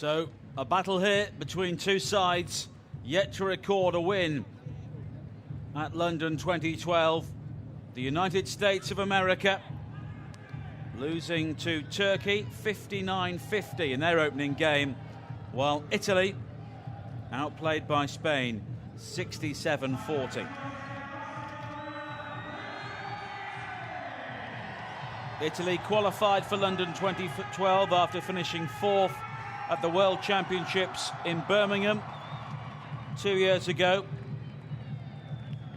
So, a battle here between two sides, yet to record a win at London 2012. The United States of America losing to Turkey 59-50 in their opening game, while Italy outplayed by Spain 67-40. Italy qualified for London 2012 after finishing fourth at the World Championships in Birmingham 2 years ago.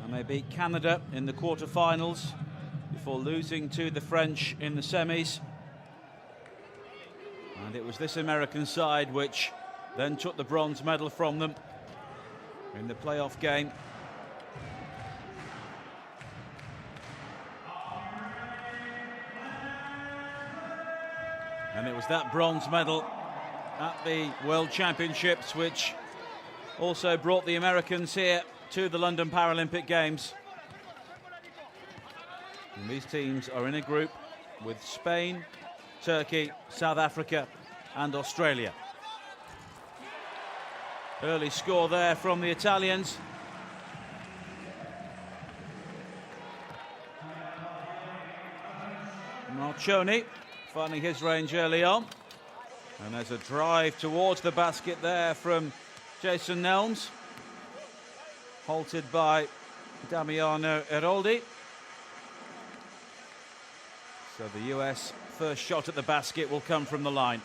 And they beat Canada in the quarterfinals before losing to the French in the semis. And it was this American side which then took the bronze medal from them in the playoff game. And it was that bronze medal at the World Championships which also brought the Americans here to the London Paralympic Games. And these teams are in a group with Spain, Turkey, South Africa and Australia. Early score there from the Italians. Marchionni finding his range early on. And there's a drive towards the basket there from Jason NELMS. Halted by Damiano Eroldi. So the US first shot at the basket will come from the line.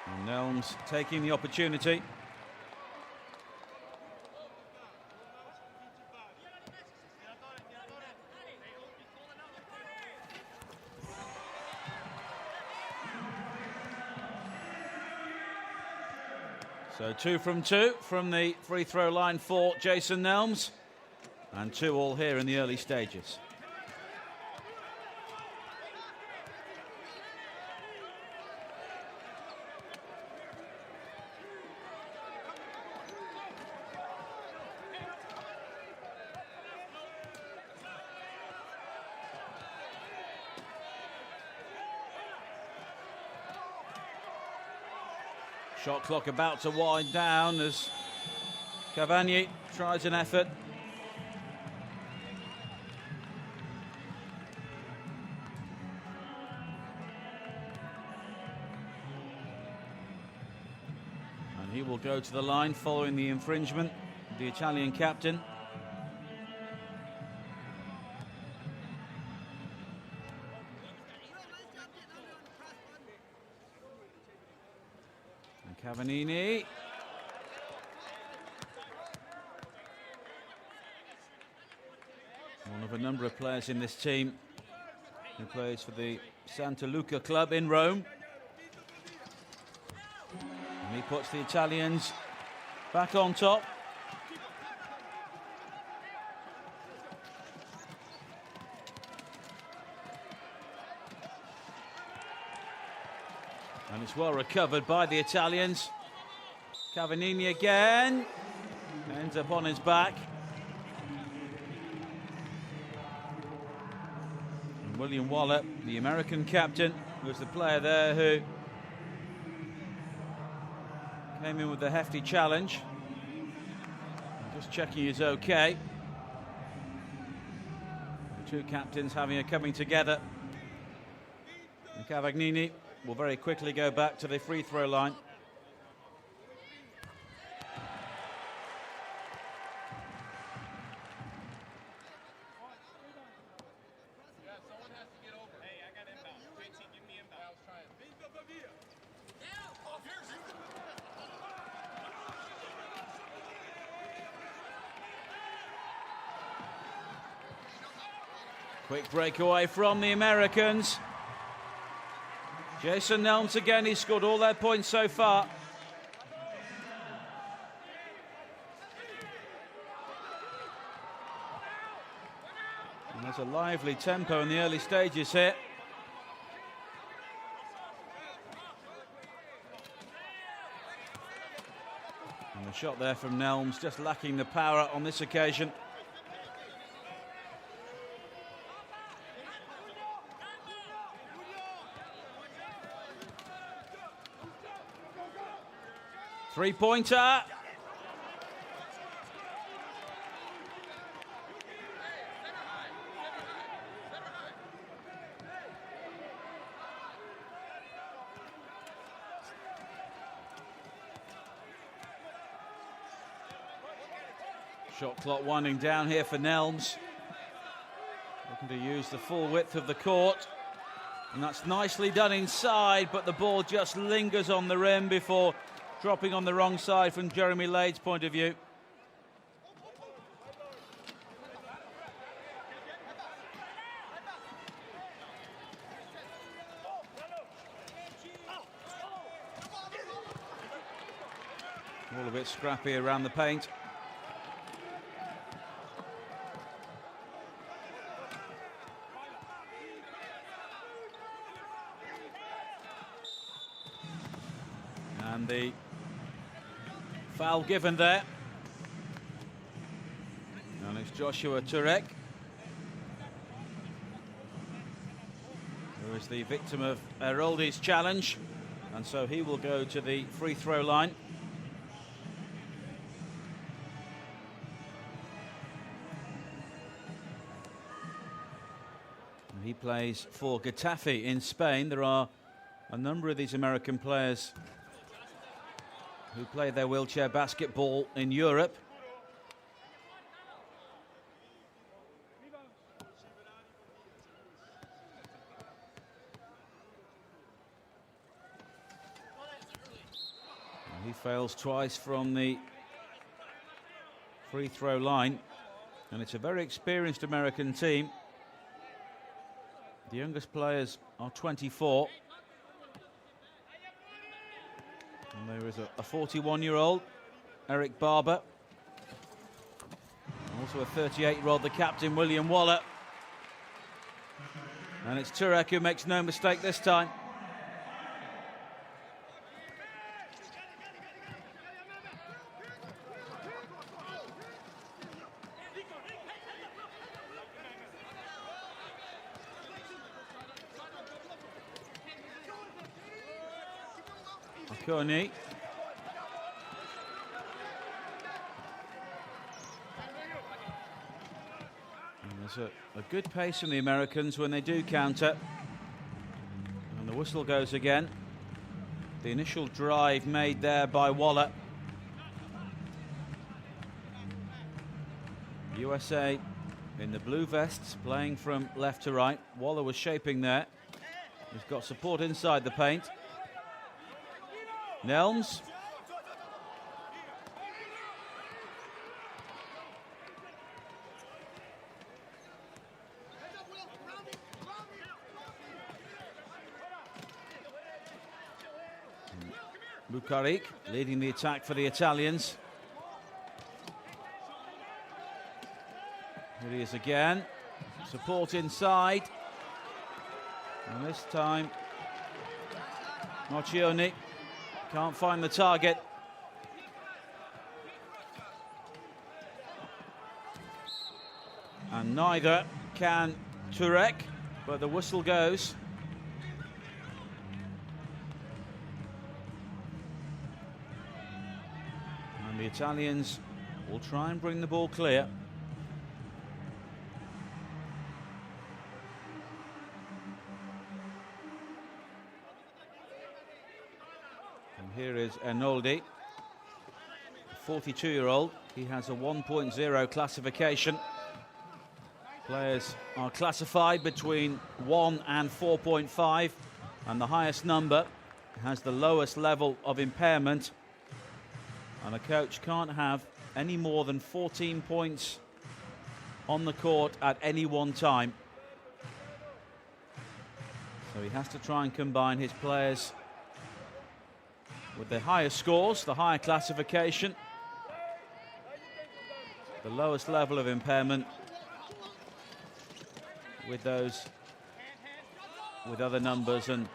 And NELMS taking the opportunity. So 2 from 2 from the free throw line for Jason NELMS, and 2 all here in the early stages. Shot clock about to wind down as Cavani tries an effort. And he will go to the line following the infringement, the Italian captain. Cavani. One of a number of players in this team who plays for the Santa Luca club in Rome. And he puts the Italians back on top. And it's well recovered by the Italians. Cavani again. Ends up on his back. And William Waller, the American captain, was the player there who came in with a hefty challenge. Just checking he's okay. The two captains having a coming together. And Cavani will very quickly go back to the free throw line. Quick breakaway from the Americans. Jason NELMS again, he's scored all their points so far. And there's a lively tempo in the early stages here. And the shot there from NELMS, just lacking the power on this occasion. Three-pointer. Shot clock winding down here for NELMS. Looking to use the full width of the court. And that's nicely done inside, but the ball just lingers on the rim before dropping on the wrong side from Jeremy Lade's point of view. All a bit scrappy around the paint. And the foul given there. And it's Joshua Turek, who is the victim of Eroldi's challenge. And so he will go to the free throw line. And he plays for Getafe in Spain. There are a number of these American players who play their wheelchair basketball in Europe. And he fails twice from the free throw line, and it's a very experienced American team. The youngest players are 24. And there is a 41-year-old, Eric Barber. Also a 38-year-old, the captain, William Waller. And it's Turek who makes no mistake this time. MOUKHARIQ. There's a good pace from the Americans when they do counter. And the whistle goes again. The initial drive made there by Waller. USA in the blue vests, playing from left to right. Waller was shaping there. He's got support inside the paint. NELMS. MOUKHARIQ leading the attack for the Italians. Here he is again. Support inside. And this time, Marchionni can't find the target. And neither can Turek, but the whistle goes. And the Italians will try and bring the ball clear. Here is Ernoldi, 42-year-old. He has a 1.0 classification. Players are classified between 1 and 4.5, and the highest number has the lowest level of impairment. And a coach can't have any more than 14 points on the court at any one time. So he has to try and combine his players with the higher scores, the higher classification, the lowest level of impairment, with those with other numbers and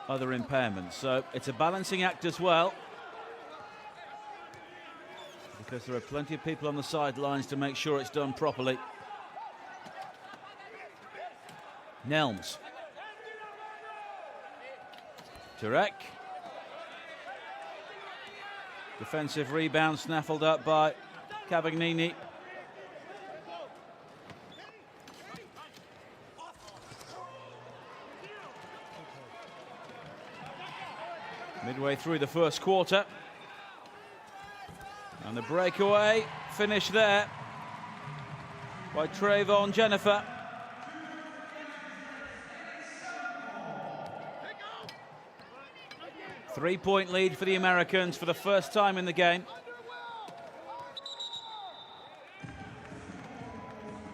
other impairments. So it's a balancing act as well. because there are plenty of people on the sidelines to make sure it's done properly. NELMS. Turek. Defensive rebound snaffled up by Cavagnini. Midway through the first quarter. And the breakaway finish there by Trevon JENIFER. Three-point lead for the Americans for the first time in the game.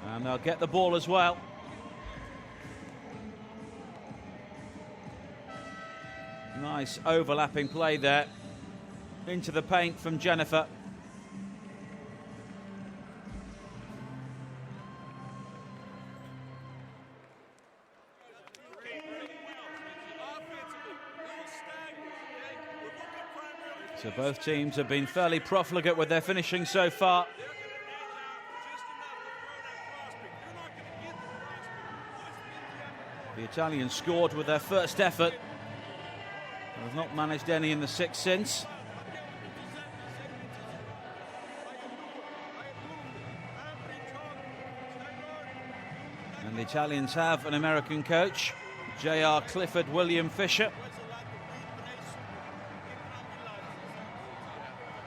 And they'll get the ball as well. Nice overlapping play there into the paint from JENIFER. So both teams have been fairly profligate with their finishing so far. The Italians scored with their first effort. They've not managed any in the six since. And the Italians have an American coach, J.R. Clifford William Fisher.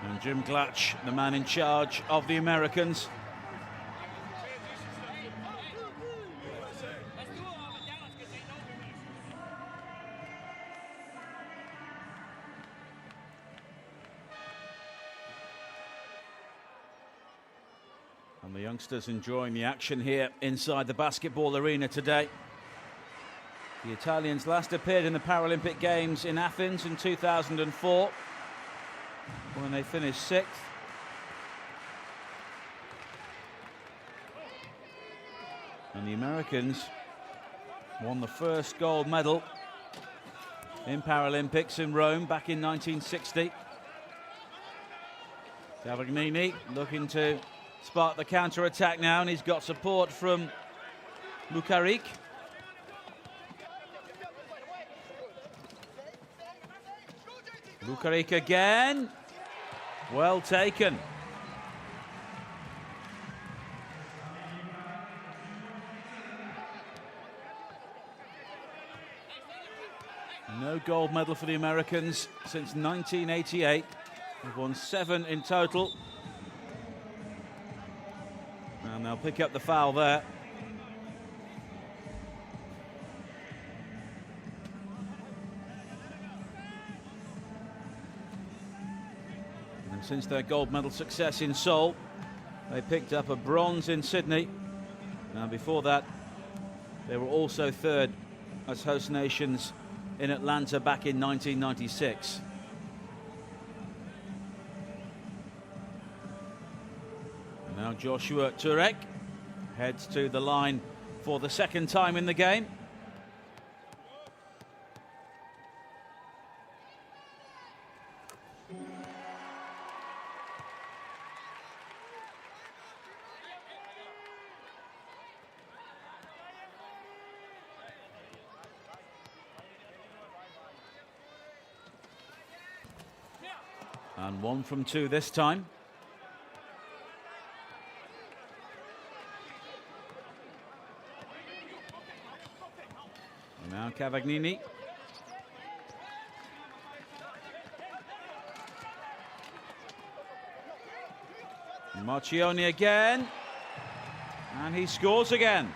And Jim Glatch, the man in charge of the Americans. And the youngsters enjoying the action here inside the basketball arena today. The Italians last appeared in the Paralympic Games in Athens in 2004. When they finished sixth. And the Americans won the first gold medal in Paralympics in Rome back in 1960. Cavagnini looking to spark the counter-attack now, and he's got support from MOUKHARIQ. MOUKHARIQ again. Well taken. No gold medal for the Americans since 1988. They've won 7 in total. And they'll pick up the foul there. Since their gold medal success in Seoul, they picked up a bronze in Sydney. And before that, they were also third as host nations in Atlanta back in 1996. And now Joshua Turek heads to the line for the second time in the game. And 1 from 2 this time. And now Cavagnini. Marchionni again. And he scores again.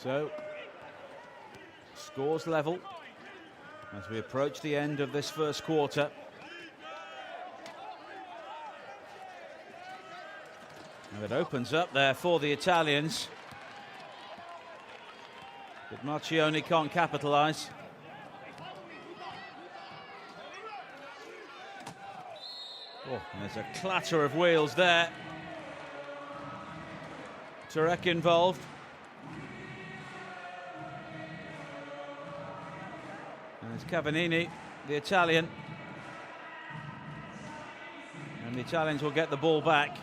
So, scores level as we approach the end of this first quarter. And it opens up there for the Italians. But Marchionni can't capitalise. Oh, and there's a clatter of wheels there. Turek involved. And it's Cavallini, the Italian. And the Italians will get the ball back.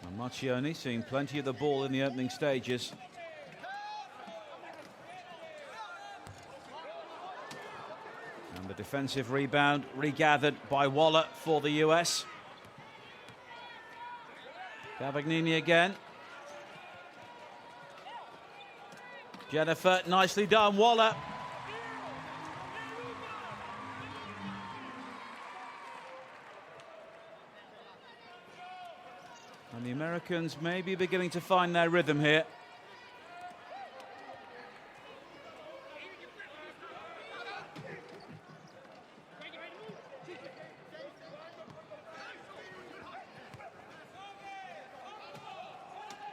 And Marchionni seeing plenty of the ball in the opening stages. And the defensive rebound regathered by Waller for the US. Cavallini again. Jennifer, nicely done. Waller. And the Americans may be beginning to find their rhythm here.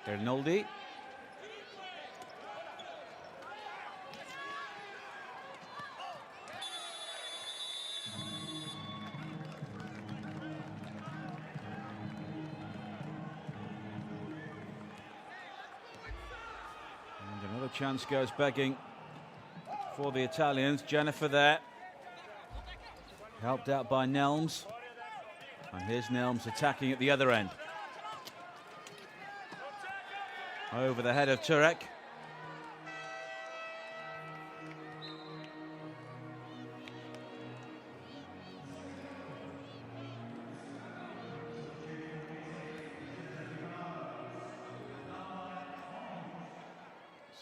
Rinaldi. And another chance goes begging for the Italians. Jennifer there, helped out by NELMS. And here's NELMS attacking at the other end. Over the head of Turek.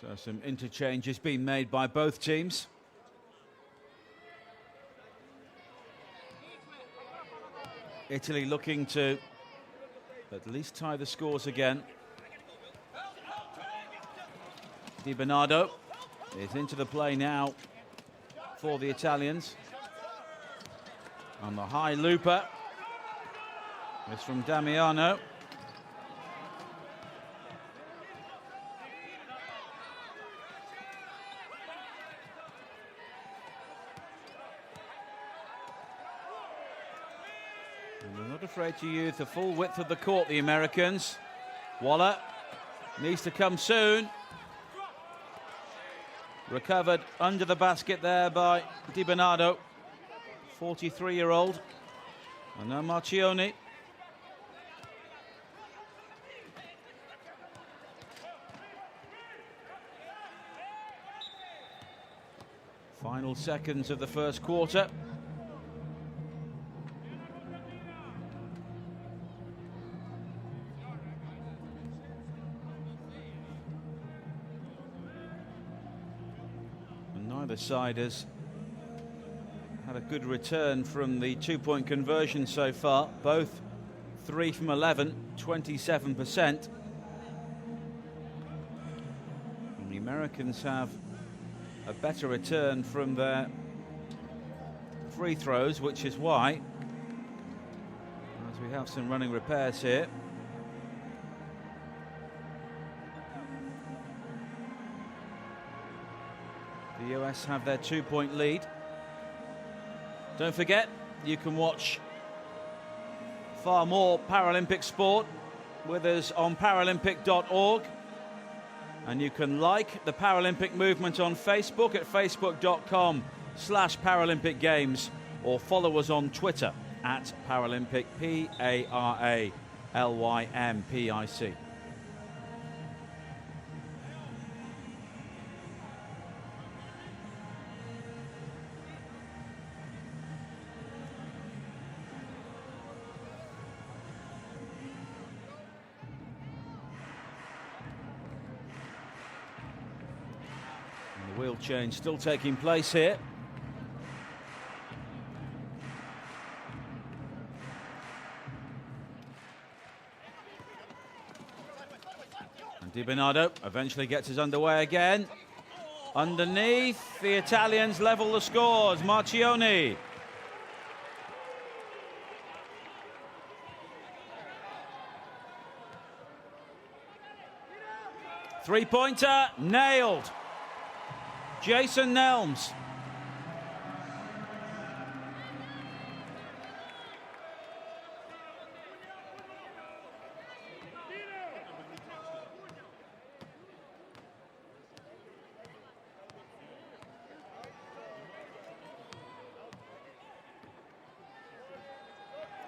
So some interchanges being made by both teams. Italy looking to at least tie the scores again. Di Bernardo is into the play now for the Italians. And the high looper is from Damiano. And they're not afraid to use the full width of the court, the Americans. Waller needs to come soon. Recovered under the basket there by Di Bernardo, 43-year-old. And now Marchionni. Final seconds of the first quarter. Neither side has had a good return from the two-point conversion so far. Both 3 from 11, 27%. And the Americans have a better return from their free throws, which is why, as we have some running repairs here, the US have their 2-point lead. Don't forget, you can watch far more Paralympic sport with us on Paralympic.org. And you can like the Paralympic movement on Facebook at facebook.com/Paralympic Games, or follow us on Twitter at Paralympic, PARALYMPIC. Wheel change still taking place here. And Di Bernardo eventually gets us underway again. Underneath, the Italians level the scores. Marchionni. Three-pointer, nailed. Jason NELMS.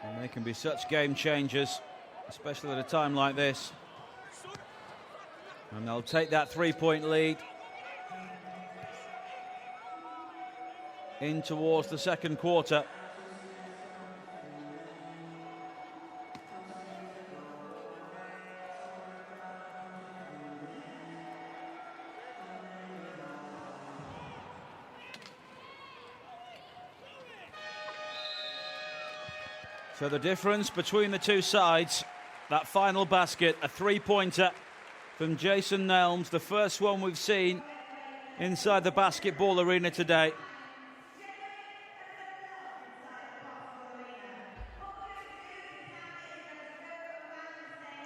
And they can be such game changers, especially at a time like this. And they'll take that three-point lead in towards the second quarter. So the difference between the two sides, that final basket, a three-pointer from Jason NELMS, the first one we've seen inside the basketball arena today.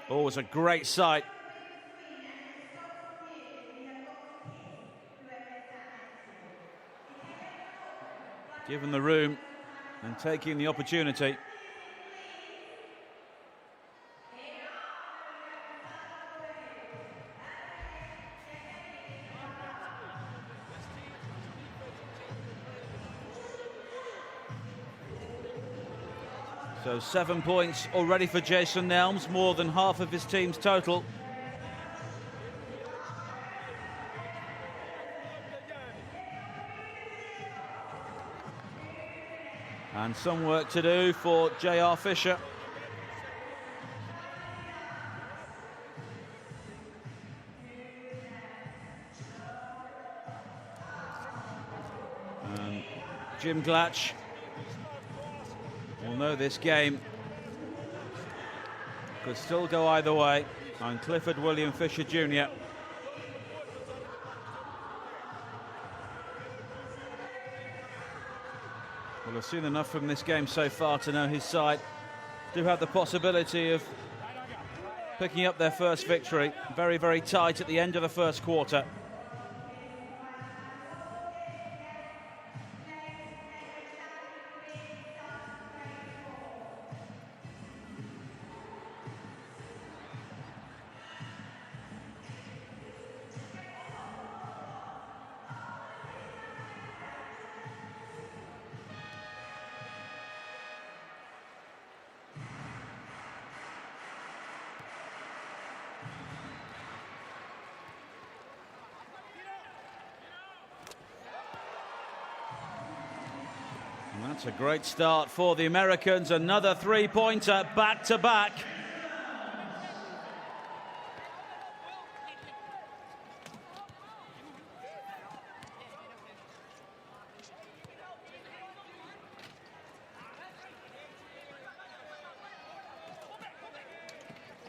Always a great sight. Given the room and taking the opportunity. So 7 points already for Jason NELMS, more than half of his team's total. And some work to do for J.R. Fisher. And Jim Glatch will know this game could still go either way. And Clifford William Fisher Jr. Well, I've seen enough from this game so far to know his side do have the possibility of picking up their first victory. Very, very tight at the end of the first quarter. And that's a great start for the Americans. Another three-pointer, back-to-back.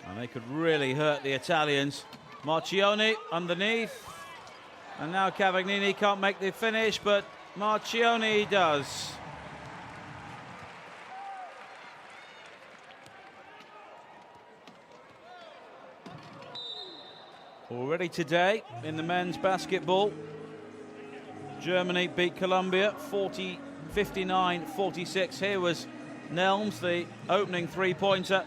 And they could really hurt the Italians. Marchionni underneath. And now Cavagnini can't make the finish, but Marchionni does. Already today in the men's basketball, Germany beat Colombia 59-46. Here was NELMS, the opening three-pointer.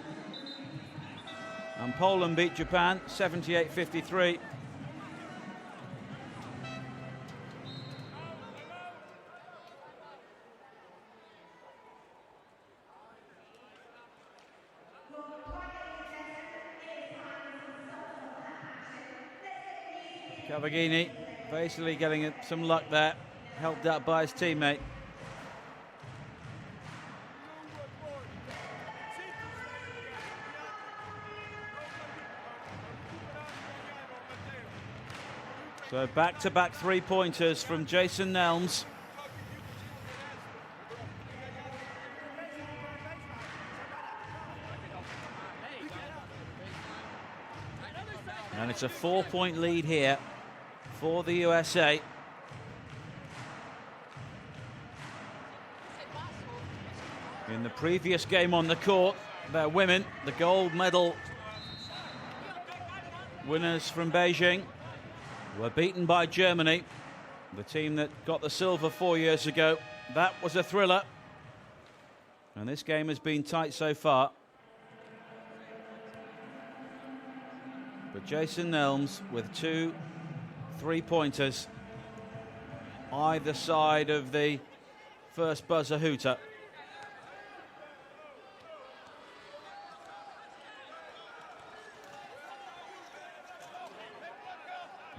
And Poland beat Japan 78-53. Cavagnini basically getting some luck there, helped out by his teammate. So back-to-back three-pointers from Jason NELMS. And it's a 4-point lead here for the USA. In the previous game on the court, their women, the gold medal winners from Beijing, were beaten by Germany, the team that got the silver 4 years ago. That was a thriller. And this game has been tight so far. But Jason NELMS with 2 3-pointers either side of the first buzzer hooter.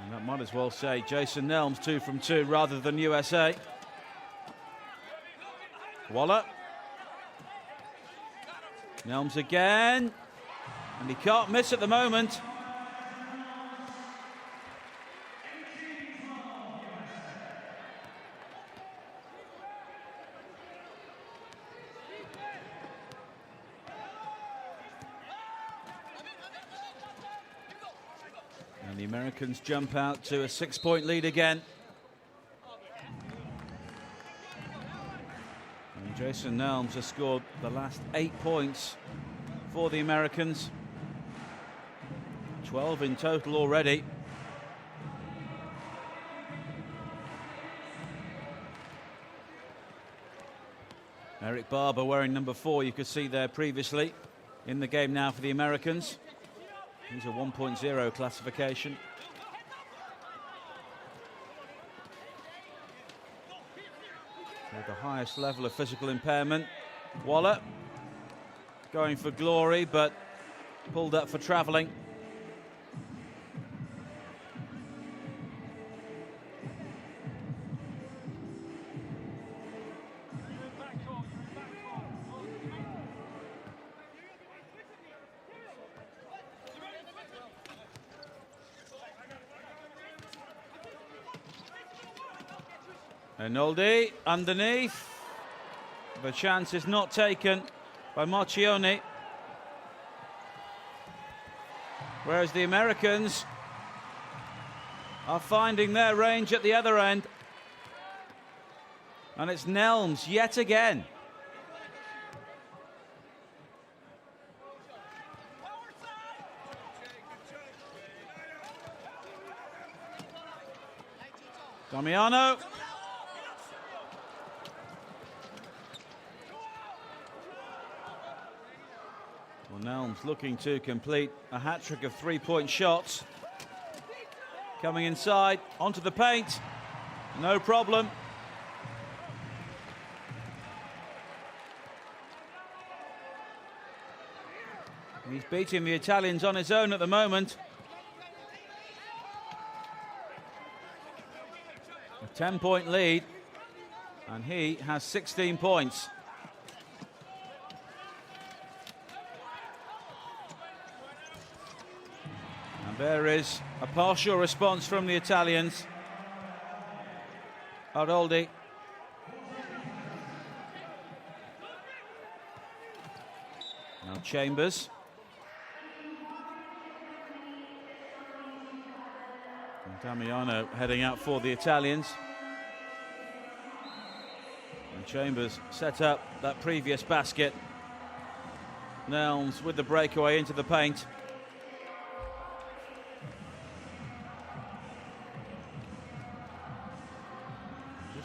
And that might as well say Jason NELMS 2 from 2 rather than USA. Waller. NELMS again. And he can't miss at the moment. And the Americans jump out to a 6-point lead again. And Jason NELMS has scored the last 8 points for the Americans. 12 in total already. Eric Barber wearing number 4, you could see there previously. In the game now for the Americans. He's a 1.0 classification. With the highest level of physical impairment. Waller going for glory, but pulled up for travelling. Rinaldi underneath. The chance is not taken by Marchionni. Whereas the Americans are finding their range at the other end. And it's NELMS yet again. Damiano. Well, NELMS looking to complete a hat-trick of 3-point shots. Coming inside, onto the paint. No problem. He's beating the Italians on his own at the moment. A 10-point lead, and he has 16 points. And there is a partial response from the Italians. Aroldi. Now Chambers. And Damiano heading out for the Italians. And Chambers set up that previous basket. NELMS with the breakaway into the paint.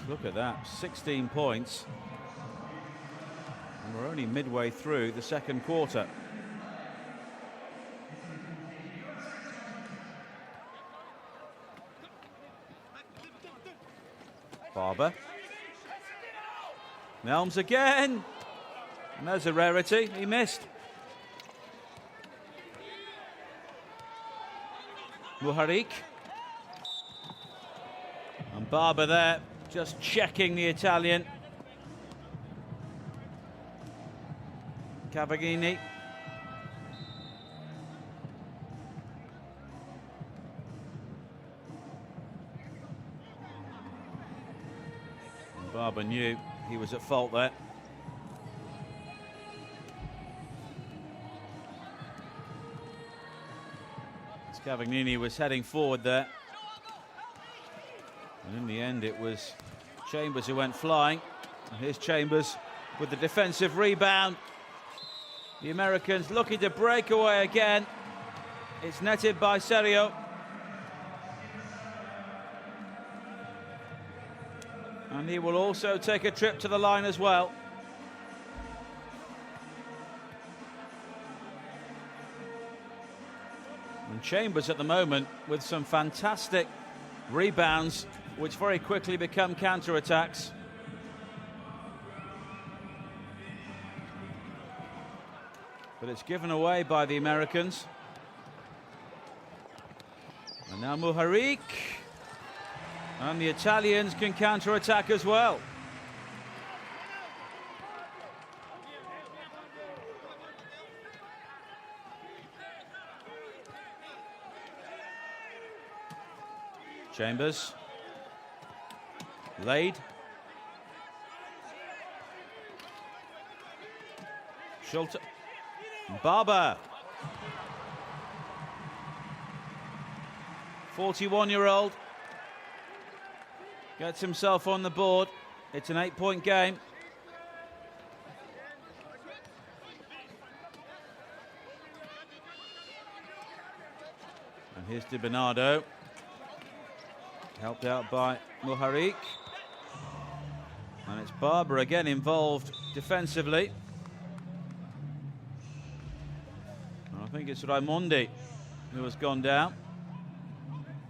Look at that, 16 points. And we're only midway through the second quarter. Barber. NELMS again. And there's a rarity, he missed. MOUKHARIQ. And Barber there. Just checking the Italian. Cavagnini. And Barber knew he was at fault there. Cavagnini was heading forward there. And in the end, it was Chambers who went flying. And here's Chambers with the defensive rebound. The Americans looking to break away again. It's netted by Serio. And he will also take a trip to the line as well. And Chambers at the moment with some fantastic rebounds, which very quickly become counter-attacks. But it's given away by the Americans. And now MOUKHARIQ. And the Italians can counter-attack as well. Chambers. Laid. Schulte. Barber. 41-year-old. Gets himself on the board. It's an 8-point game. And here's Di Bernardo. Helped out by MOUKHARIQ. And it's Barber again involved defensively. And I think it's Raimondi who has gone down.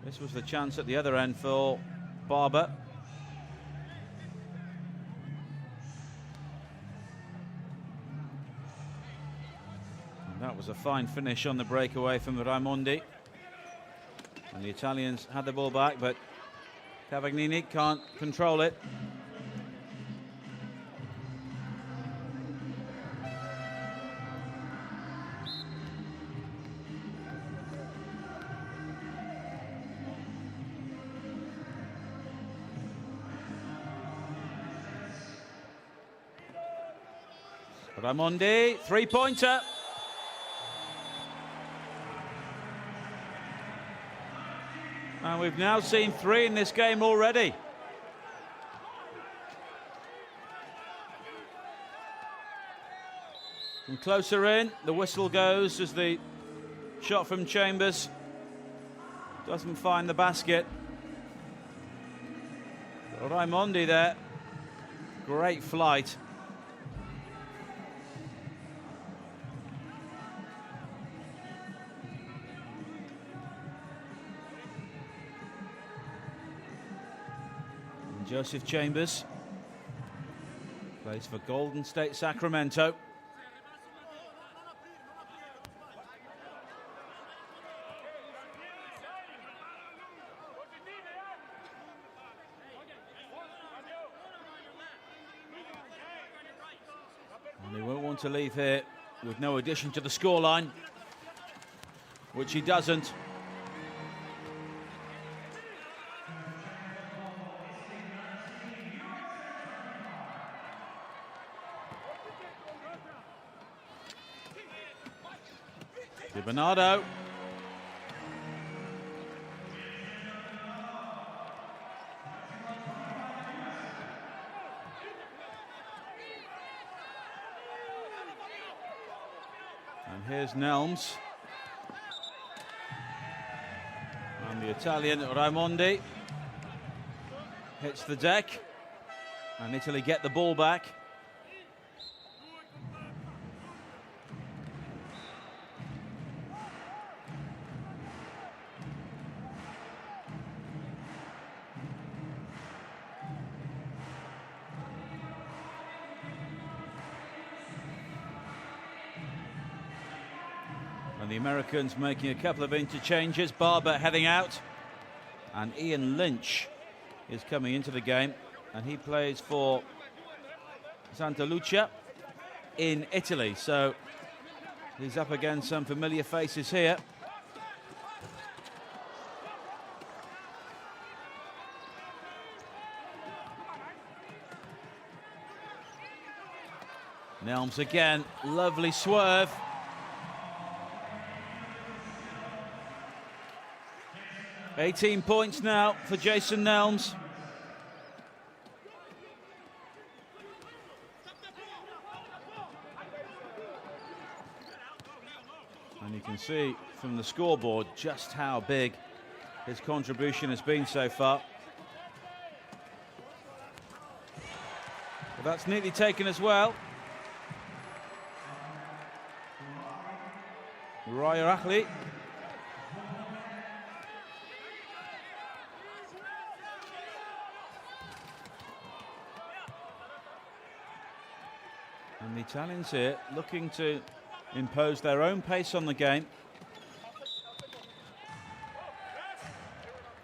This was the chance at the other end for Barber. And that was a fine finish on the breakaway from Raimondi. And the Italians had the ball back, but Cavagnini can't control it. Raimondi, three-pointer. And we've now seen 3 in this game already. And closer in, the whistle goes as the shot from Chambers doesn't find the basket. Raimondi there, great flight. Joseph Chambers plays for Golden State Sacramento. And he won't want to leave here with no addition to the scoreline, which he doesn't. Di Bernardo. And here's NELMS. And the Italian Raimondi hits the deck. And Italy get the ball back. And the Americans making a couple of interchanges. Barber heading out. And Ian Lynch is coming into the game. And he plays for Santa Lucia in Italy. So he's up against some familiar faces here. NELMS again, lovely swerve. $18 points now for Jason NELMS. And you can see from the scoreboard just how big his contribution has been so far. But that's neatly taken as well. Rairachli. And the Italians here looking to impose their own pace on the game.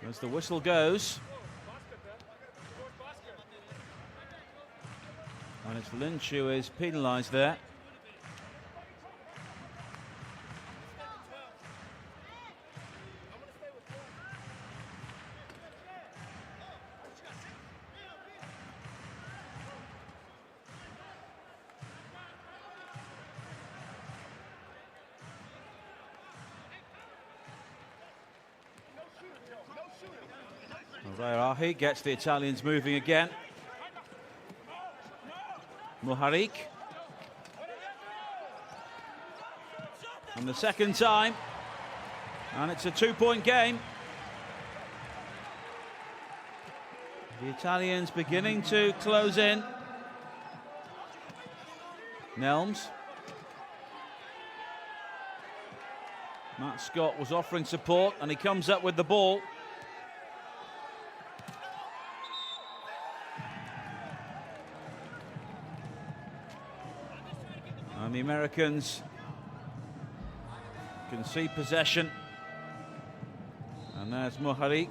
As the whistle goes. And it's Lynch who is penalised there. Rairachli gets the Italians moving again. MOUKHARIQ. And the second time. And it's a 2-point game. The Italians beginning to close in. NELMS. Matt Scott was offering support and he comes up with the ball. And the Americans can see possession. And there's MOUKHARIQ.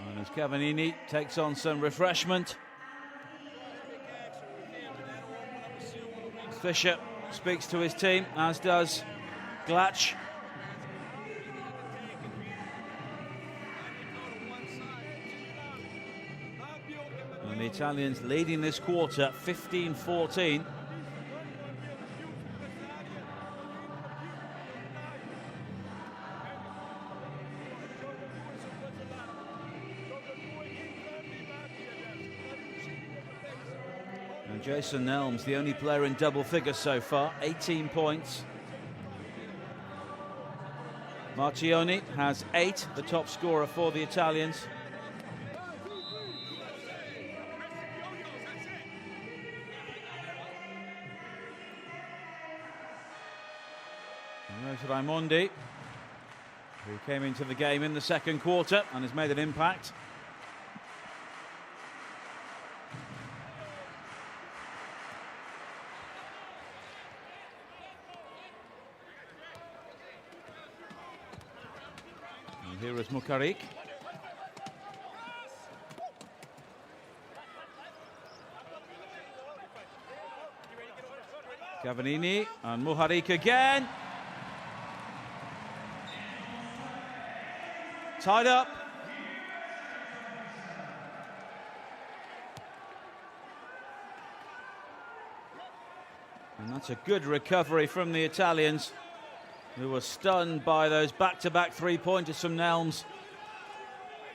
And as Cavallini takes on some refreshment. Fischer speaks to his team, as does Glatch. And the Italians leading this quarter 15-14. And Jason NELMS, the only player in double figures so far, 18 points. Marchionni has 8, the top scorer for the Italians. And there's Raimondi, who came into the game in the second quarter and has made an impact. Here is MOUKHARIQ. Cavallini and MOUKHARIQ again. Tied up. And that's a good recovery from the Italians, who were stunned by those back-to-back three-pointers from NELMS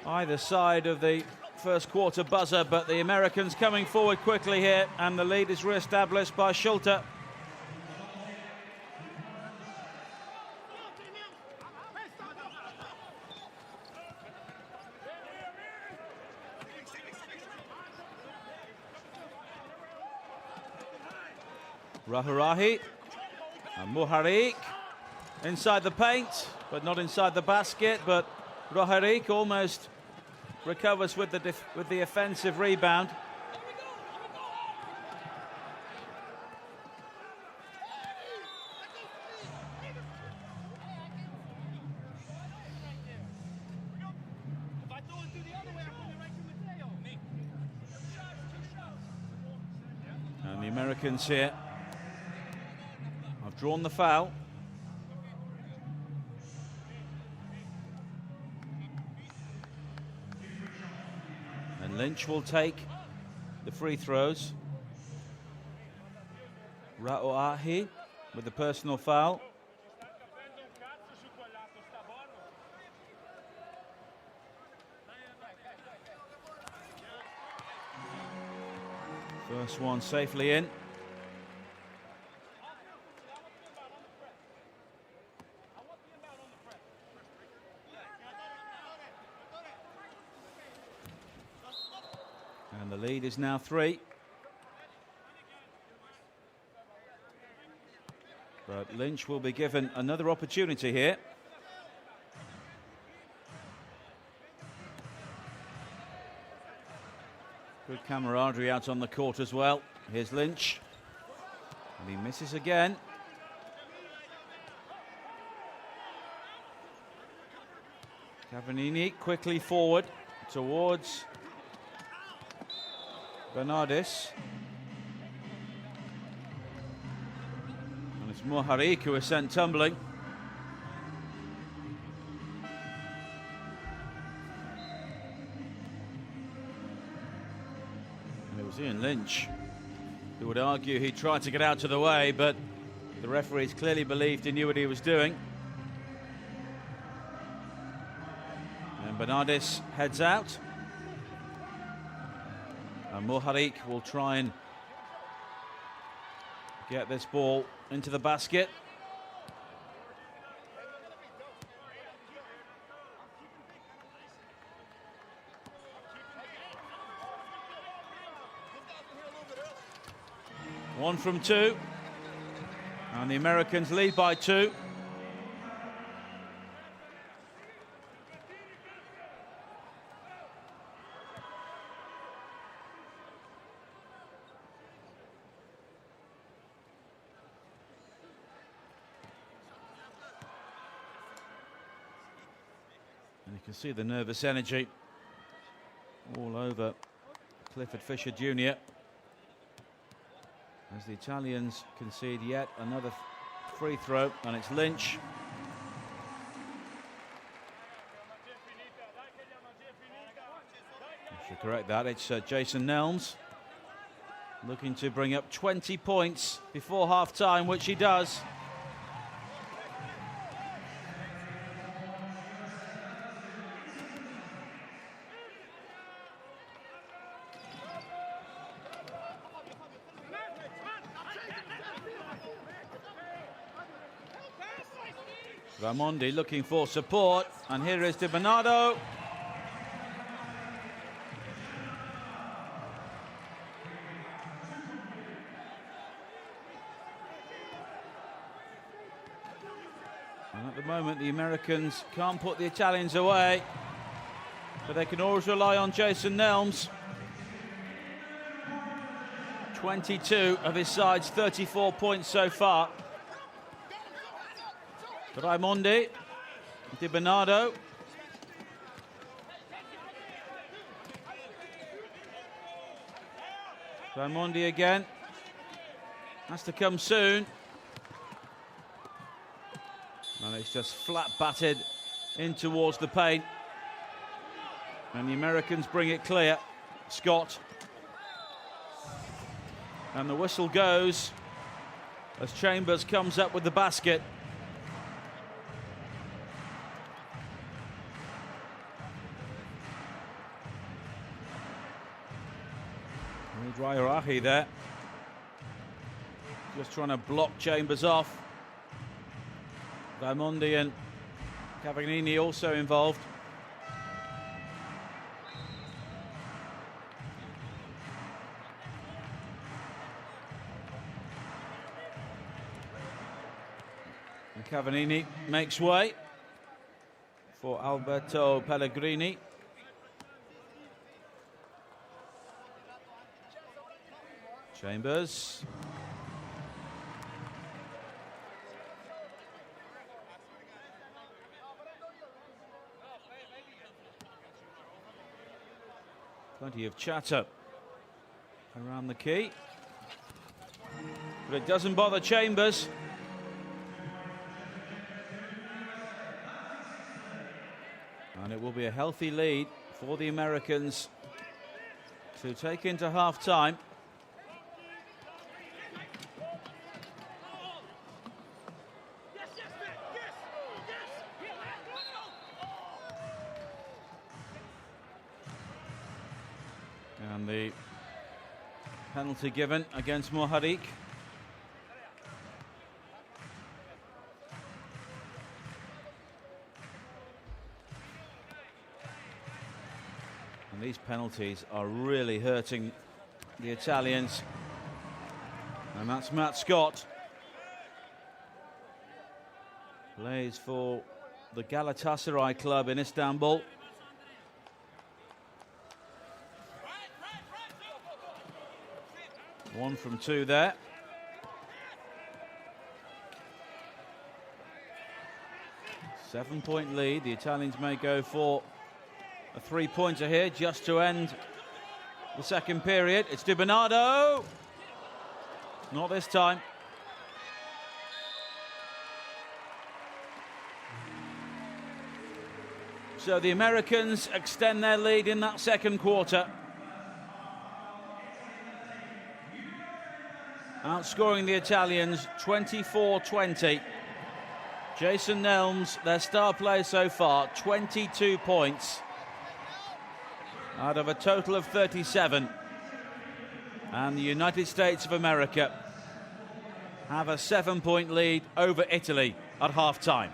either side of the first quarter buzzer, but the Americans coming forward quickly here, and the lead is re-established by Schulte. Rairachli and MOUKHARIQ. Inside the paint, but not inside the basket. But RAIMONDI almost recovers with the offensive rebound. And the Americans here have drawn the foul. Lynch will take the free throws. Rairachli with the personal foul. First one safely in. And the lead is now 3. But Lynch will be given another opportunity here. Good camaraderie out on the court as well. Here's Lynch. And he misses again. Cavagnini quickly forward towards Bernardis. And it's MOUKHARIQ who is sent tumbling. And it was Ian Lynch who would argue he tried to get out of the way, but the referees clearly believed he knew what he was doing. And Bernardis heads out. And MOUKHARIQ will try and get this ball into the basket. One from 2. And the Americans lead by 2. And you can see the nervous energy all over Clifford Fisher Jr. as the Italians concede yet another free throw, and it's Lynch. I should correct that, it's Jason NELMS looking to bring up 20 points before half-time, which he does. Raimondi looking for support, and here is Di Bernardo. And at the moment the Americans can't put the Italians away, but they can always rely on Jason NELMS. 22 of his side's 34 points so far. Raimondi, Di Bernardo. Raimondi again. Has to come soon. And it's just flat batted in towards the paint. And the Americans bring it clear. Scott. And the whistle goes as Chambers comes up with the basket. Raimondi there, just trying to block Chambers off. Raimondi and Cavagnini also involved. And Cavagnini makes way for Alberto Pellegrini. Chambers. Plenty of chatter around the key. But it doesn't bother Chambers. And it will be a healthy lead for the Americans to take into half-time. Penalty given against MOUKHARIQ. And these penalties are really hurting the Italians. And that's Matt Scott. Plays for the Galatasaray club in Istanbul. One from two there. Seven-point lead. The Italians may go for a three-pointer here just to end the second period. It's Di Bernardo. Not this time. So the Americans extend their lead in that second quarter. Outscoring the Italians 24-20. Jason NELMS, their star player so far, 22 points out of a total of 37. And the United States of America have a 7-point lead over Italy at half-time.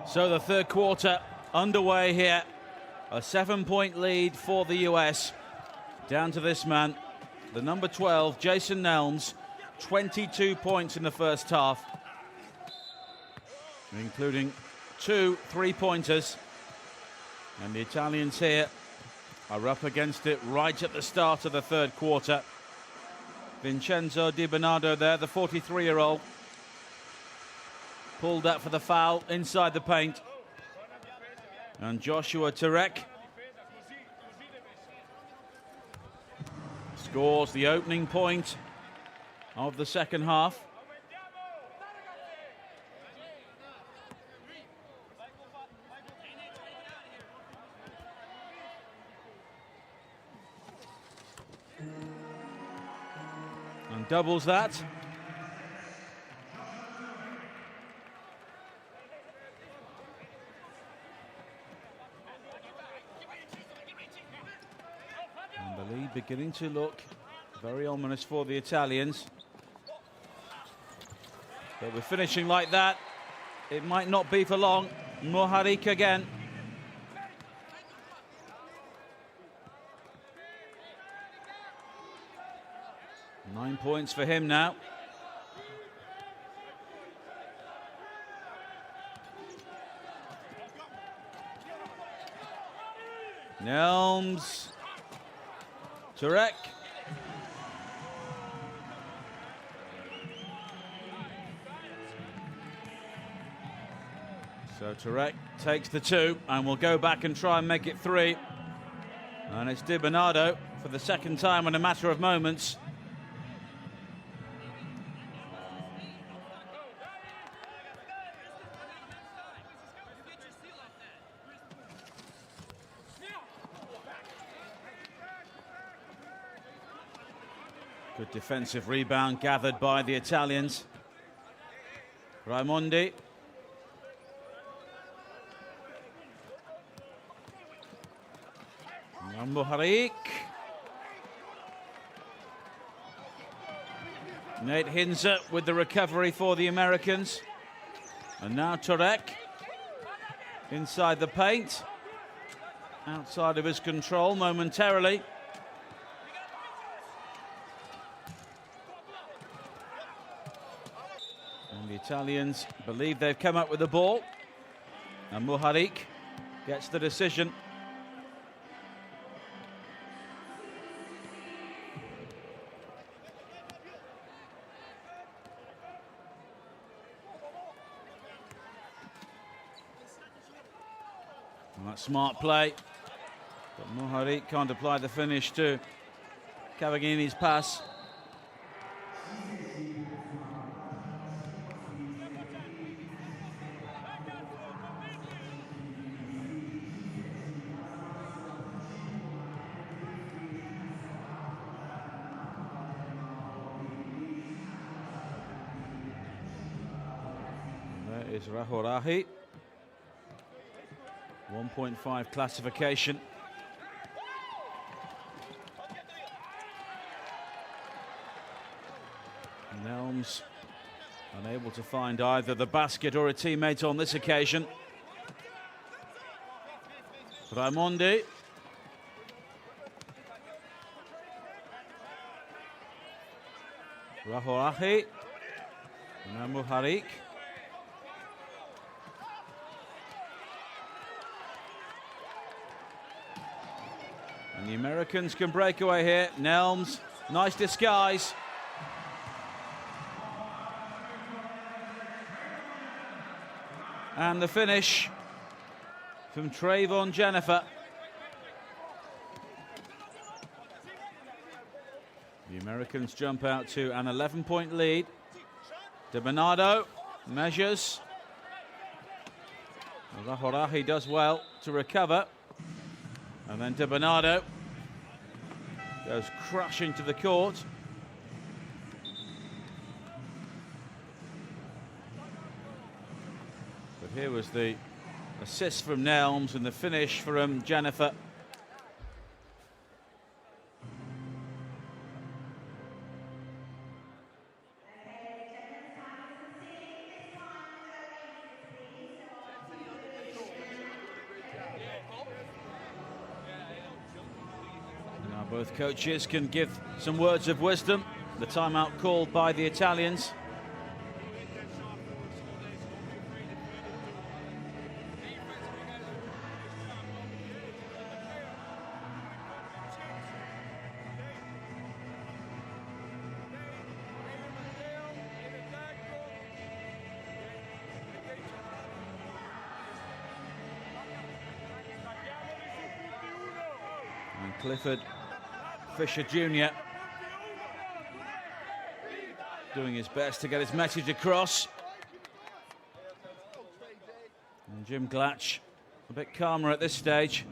So the third quarter underway here. A 7-point lead for the US. Down to this man, the number 12, Jason NELMS. 22 points in the first half, including 2 3-pointers. And the Italians here are up against it right at the start of the third quarter. Vincenzo Di Bernardo there, the 43-year-old. Pulled up for the foul inside the paint. And Joshua TUREK scores the opening point of the second half. And doubles that. And the lead beginning to look very ominous for the Italians. But we're finishing like that. It might not be for long. MOUKHARIQ again. Nine points for him now. NELMS. TUREK. So TUREK takes the 2 and will go back and try and make it 3. And it's Di Bernardo for the second time in a matter of moments. Good defensive rebound gathered by the Italians. Raimondi. MOUKHARIQ. Nate Hinzer with the recovery for the Americans. And now TUREK inside the paint. Outside of his control momentarily. And the Italians believe they've come up with the ball. And MOUKHARIQ gets the decision. And that smart play. But MOUKHARIQ can't apply the finish to Cavagnini's pass. There is Rahorahi. 1.5 classification. NELMS unable to find either the basket or a teammate on this occasion. Raimondi. Rahorahi. Now MOUKHARIQ. And the Americans can break away here. NELMS, nice disguise. And the finish from Trevon JENIFER. The Americans jump out to an 11-point lead. Di Bernardo measures. Rahorahi does well to recover. And then Di Bernardo goes crashing to the court. But here was the assist from NELMS and the finish from JENIFER. Both coaches can give some words of wisdom. The timeout called by the Italians. And Clifford Fisher Jr. doing his best to get his message across. And Jim Glatch a bit calmer at this stage.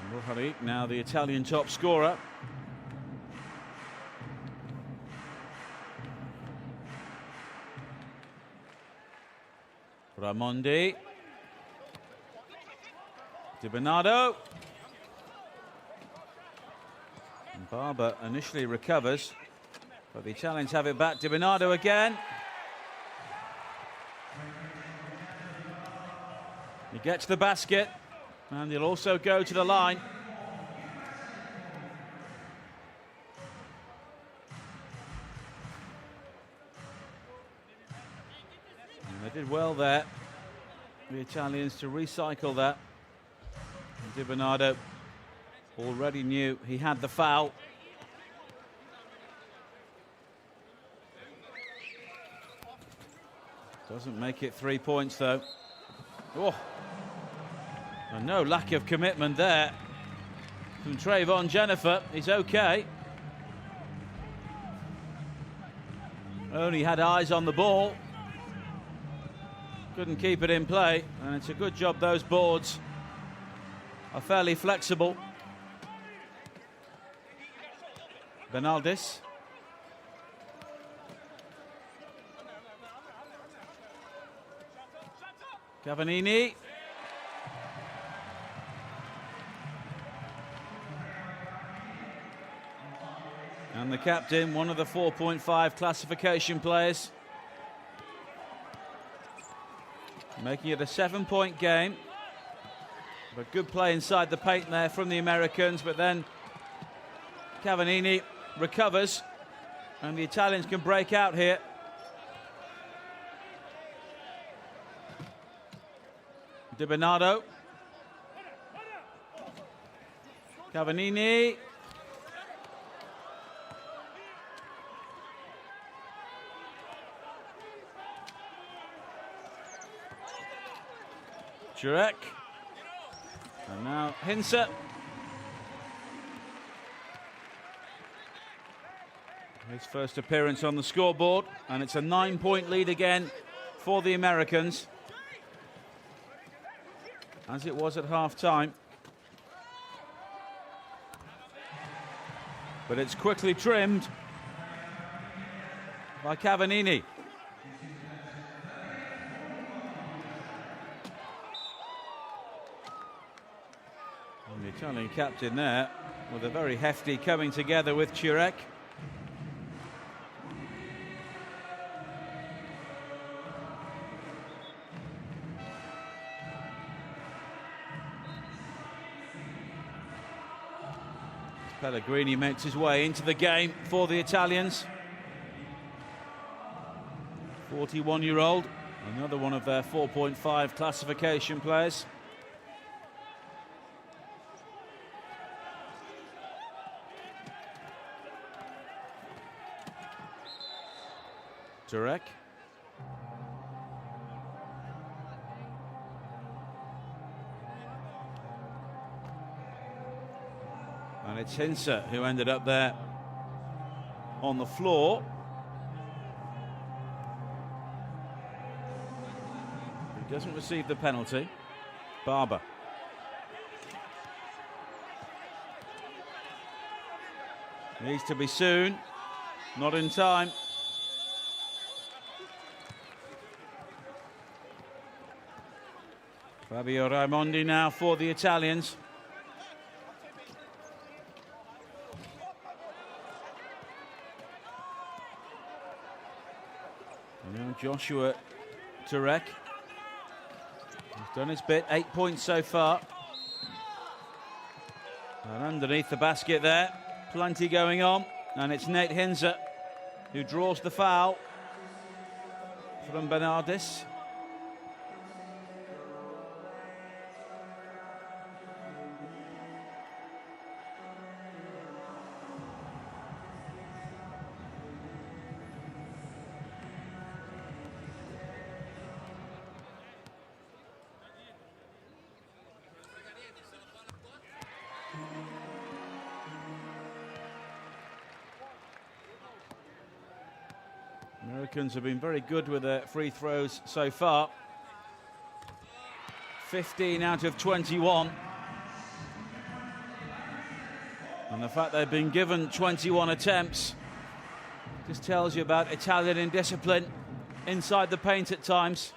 And MOUKHARIQ now the Italian top scorer. Raimondi. Di Bernardo. And Barber initially recovers, but the Italians have it back. Di Bernardo again. He gets the basket, and he'll also go to the line. They did well there, the Italians, to recycle that. And Di Bernardo already knew he had the foul. Doesn't make it 3 points though. Oh, and no lack of commitment there from Trevon JENIFER. He's okay. Only had eyes on the ball. Couldn't keep it in play, and it's a good job those boards are fairly flexible. Bernaldis. Cavani. And the captain, one of the 4.5 classification players. Making it a 7-point game. But good play inside the paint there from the Americans, but then Cavani recovers, and the Italians can break out here. Di Bernardo. Cavani. Turek. And now Hinsa. His first appearance on the scoreboard, and it's a 9-point lead again for the Americans, as it was at half-time. But it's quickly trimmed by Cavani. The Italian captain there with a very hefty coming together with Turek. Pellegrini makes his way into the game for the Italians. 41-year-old, another one of their 4.5 classification players. Turek. And it's Hinsa who ended up there on the floor. He doesn't receive the penalty. Barber. Needs to be soon. Not in time. Fabio Raimondi now for the Italians. Now Joshua TUREK has done his bit, 8 points so far. And underneath the basket there, plenty going on. And it's Nate Hinzer who draws the foul from Bernardis. Americans have been very good with their free throws so far. 15 out of 21. And the fact they've been given 21 attempts just tells you about Italian indiscipline inside the paint at times.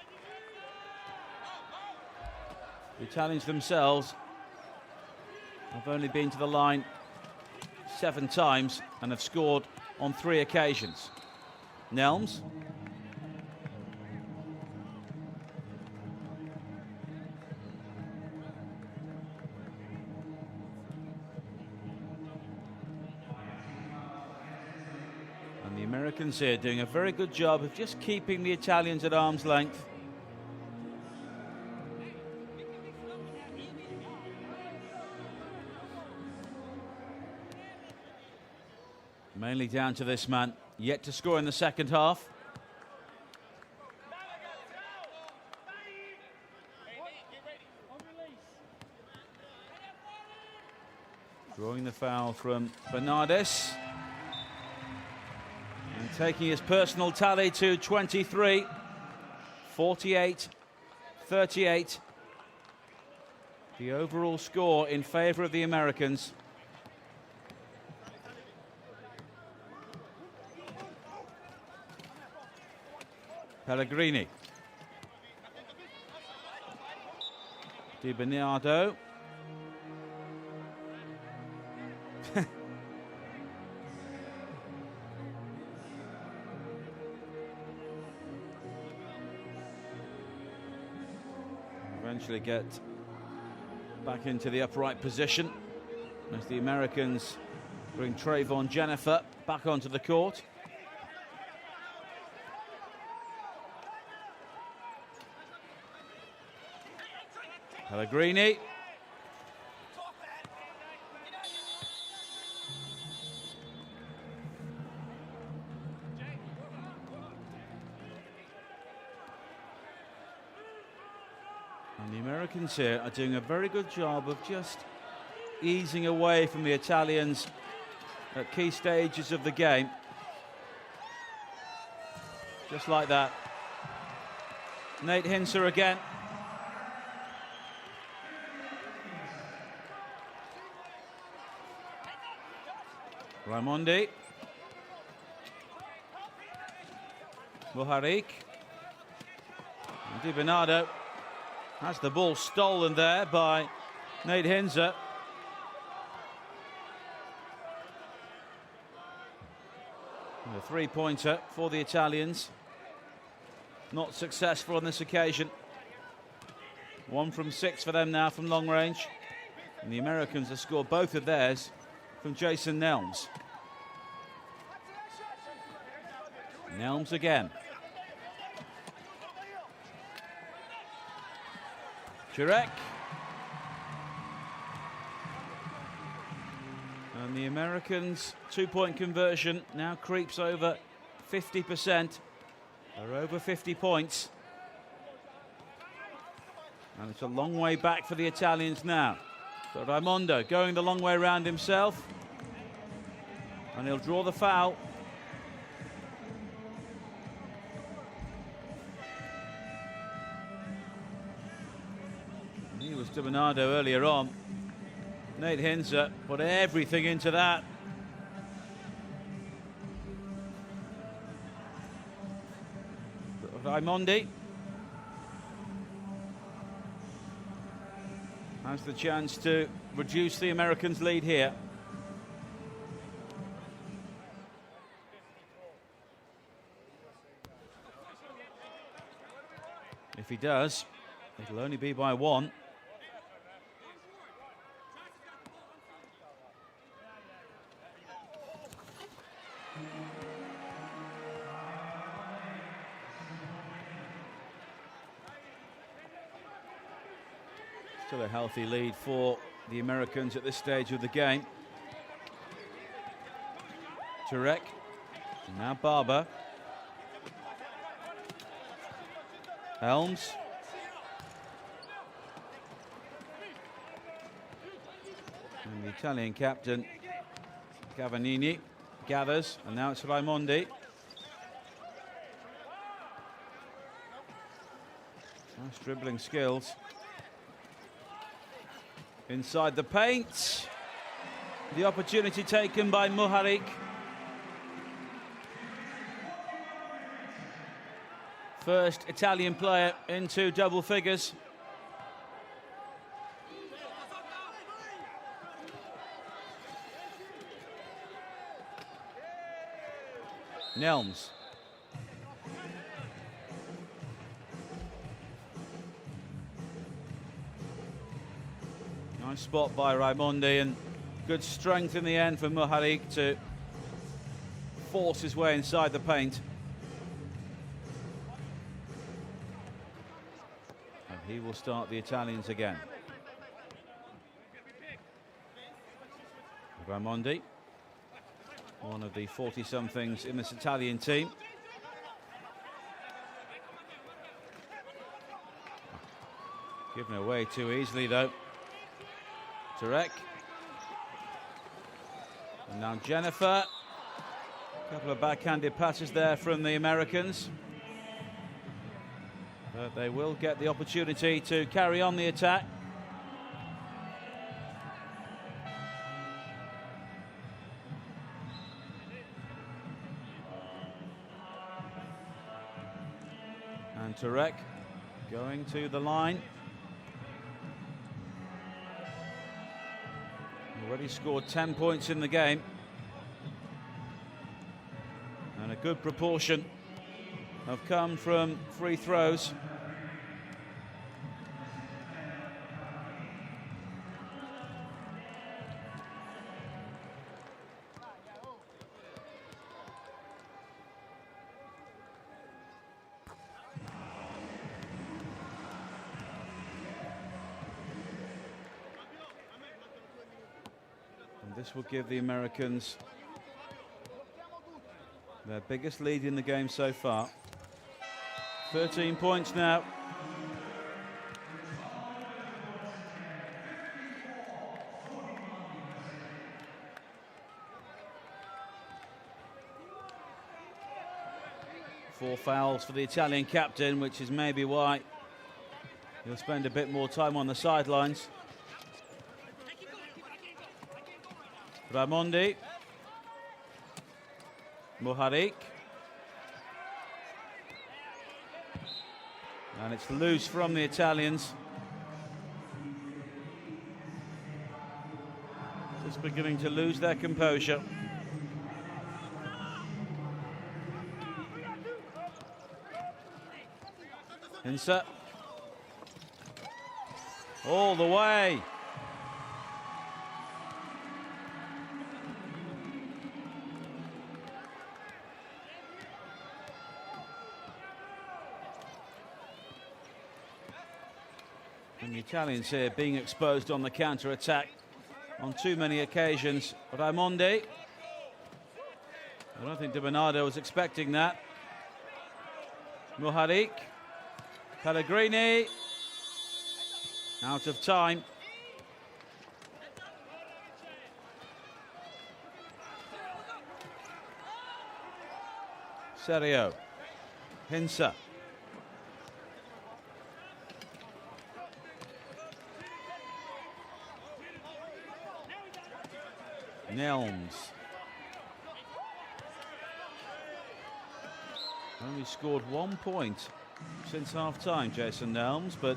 The Italians themselves have only been to the line 7 times and have scored on 3 occasions. NELMS. And the Americans here doing a very good job of just keeping the Italians at arm's length. Mainly down to this man, yet to score in the second half. Drawing the foul from Bernardis. And taking his personal tally to 23. 48-38. The overall score in favor of the Americans. Pellegrini. Di Bernardo. Eventually get back into the upright position as the Americans bring Trevon JENIFER back onto the court. Pellegrini. And the Americans here are doing a very good job of just easing away from the Italians at key stages of the game. Just like that. Nate Hinzer again. Raimondi. MOUKHARIQ. Di Bernardo has the ball stolen there by Nate Hinzer. And a 3-pointer for the Italians. Not successful on this occasion. 1 from 6 for them now from long range. And the Americans have scored both of theirs from Jason NELMS. NELMS again. TUREK. And the Americans' 2-point conversion now creeps over 50%. They're over 50 points. And it's a long way back for the Italians now. So Raimondo going the long way around himself. And he'll draw the foul. He was Di Bernardo earlier on. Nate Hinzer put everything into that. Raimondi has the chance to reduce the Americans' lead here. If he does, it'll only be by one. Still a healthy lead for the Americans at this stage of the game. Turek, now Barber. Helms. And the Italian captain, Cavagnini, gathers, and now it's Raimondi. Nice dribbling skills. Inside the paint. The opportunity taken by MOUKHARIQ. First Italian player into double figures. NELMS. Nice spot by Raimondi, and good strength in the end for MOUKHARIQ to force his way inside the paint. And he will start the Italians again. Raimondi, one of the 40-somethings in this Italian team. Given away too easily though. Turek. And now Jenifer. A couple of backhanded passes there from the Americans. But they will get the opportunity to carry on the attack. And Turek going to the line. Already scored 10 points in the game. And a good proportion have come from free throws. This will give the Americans their biggest lead in the game so far. 13 points now. Four fouls for the Italian captain, which is maybe why he'll spend a bit more time on the sidelines. Raimondi, MOUKHARIQ, and it's loose from the Italians. Just beginning to lose their composure. Insert. All the way. And the Italians here being exposed on the counter-attack on too many occasions. Raimondi. I don't think Di Bernardo was expecting that. MOUKHARIQ. Pellegrini. Out of time. Serio. Hinsa. NELMS. Only scored 1 point since half-time, Jason NELMS, but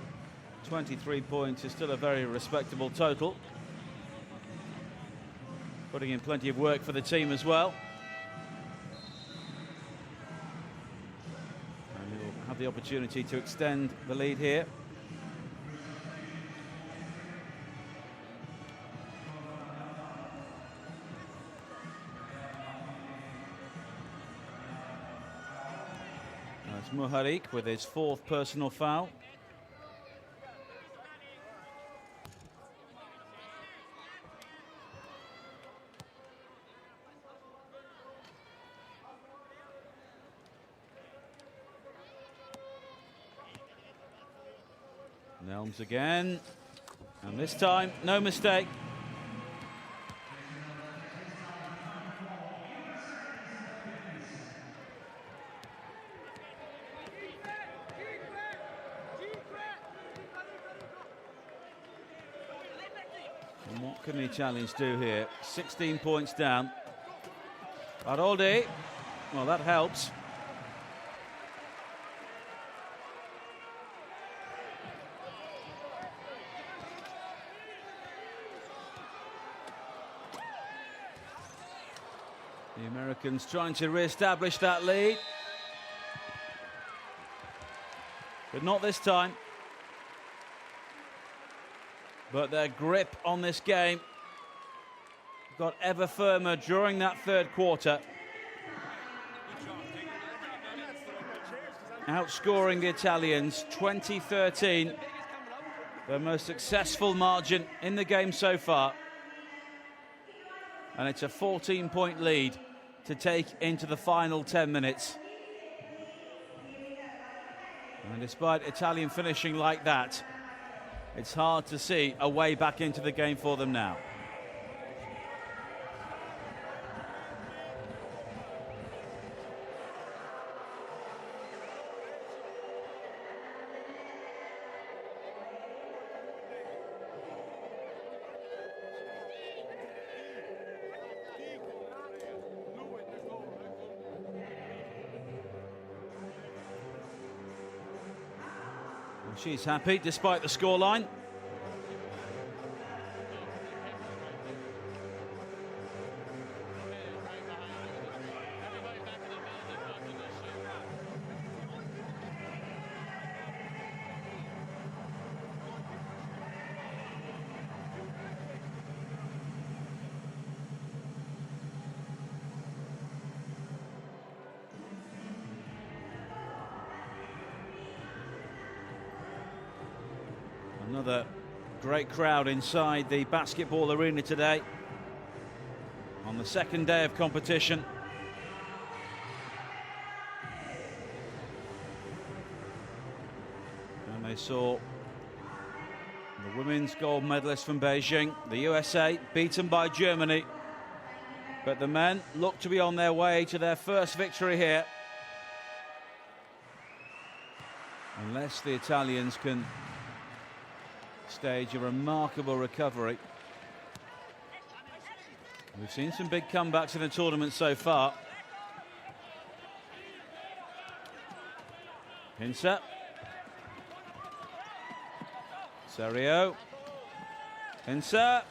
23 points is still a very respectable total. Putting in plenty of work for the team as well. And he'll have the opportunity to extend the lead here. That's MOUKHARIQ with his 4th personal foul. NELMS again, and this time, no mistake. And what can the Italians do here? 16 points down. Baroldi, well, that helps. The Americans trying to re-establish that lead. But not this time. But their grip on this game got ever firmer during that 3rd quarter. Outscoring the Italians 20-13. Their most successful margin in the game so far. And it's a 14-point lead to take into the final 10 minutes. And despite Italian finishing like that, it's hard to see a way back into the game for them now. She's happy despite the scoreline. Another great crowd inside the basketball arena today on the 2nd day of competition. And they saw the women's gold medalist from Beijing, the USA, beaten by Germany. But the men look to be on their way to their first victory here. Unless the Italians can stage a remarkable recovery. We've seen some big comebacks in the tournament so far. Pincer. Serio. Pincer.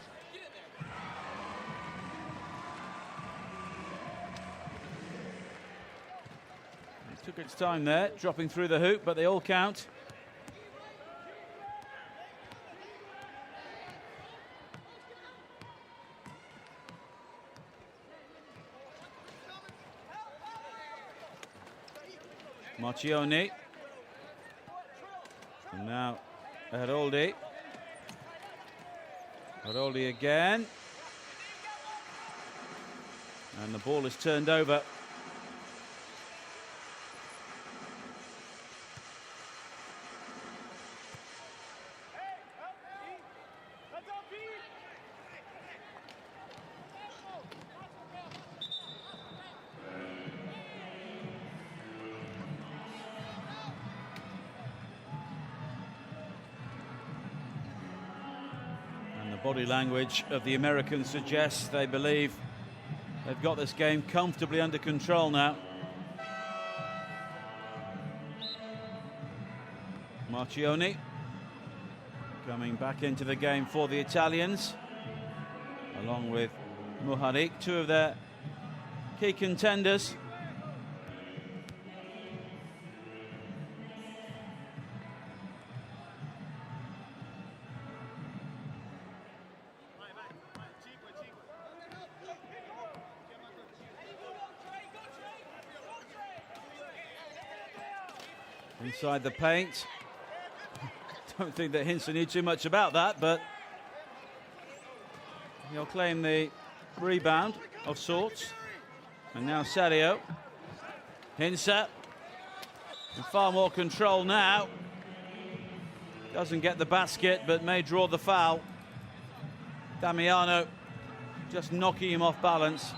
It took its time there, dropping through the hoop, but they all count. Marchionni. And now Baroldi. Baroldi again. And the ball is turned over. Body language of the Americans suggests they believe they've got this game comfortably under control now. Marchionni coming back into the game for the Italians, along with MOUKHARIQ, 2 of their key contenders. Inside the paint. Don't think that Hinsa knew too much about that, but he'll claim the rebound of sorts. And now Serio. Hinsa. In far more control now. Doesn't get the basket, but may draw the foul. Damiano just knocking him off balance.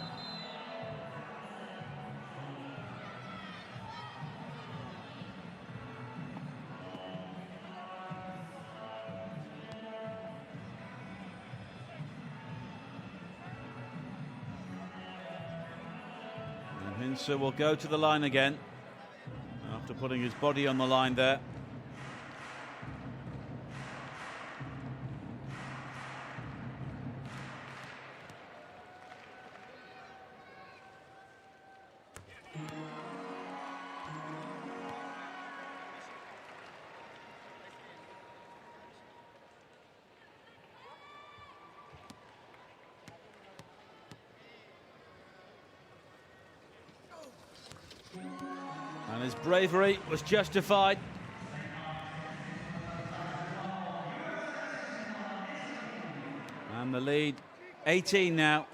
And Hinsa will go to the line again after putting his body on the line there. And his bravery was justified. And the lead, 18 now.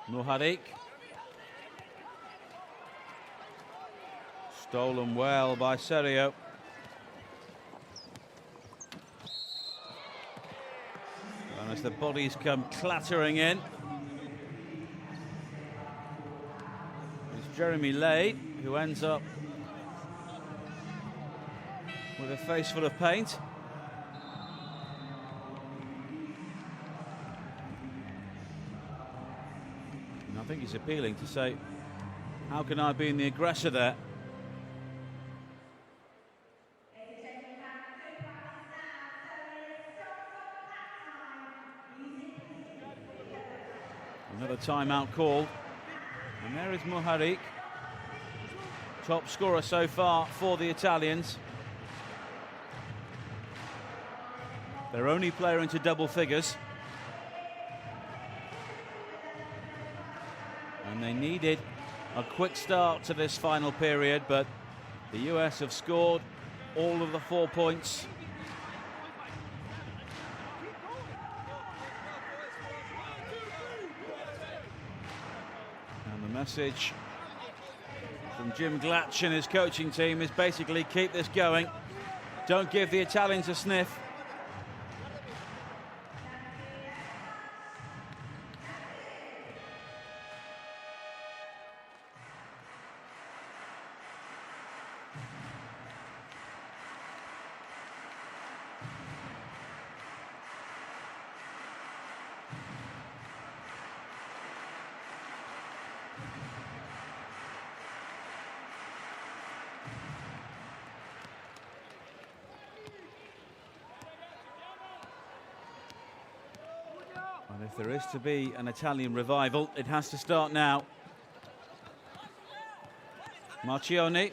MOUKHARIQ. Stolen well by Serio. And as the bodies come clattering in, it's Jeremy Lade who ends up with a face full of paint. And I think he's appealing to say, how can I have been the aggressor there? Another timeout called. And there is MOUKHARIQ, top scorer so far for the Italians. Their only player into double figures. And they needed a quick start to this final period, but the US have scored all of the 4 points. And the message from Jim Glatch and his coaching team is basically keep this going. Don't give the Italians a sniff. And if there is to be an Italian revival, it has to start now. Marchionni.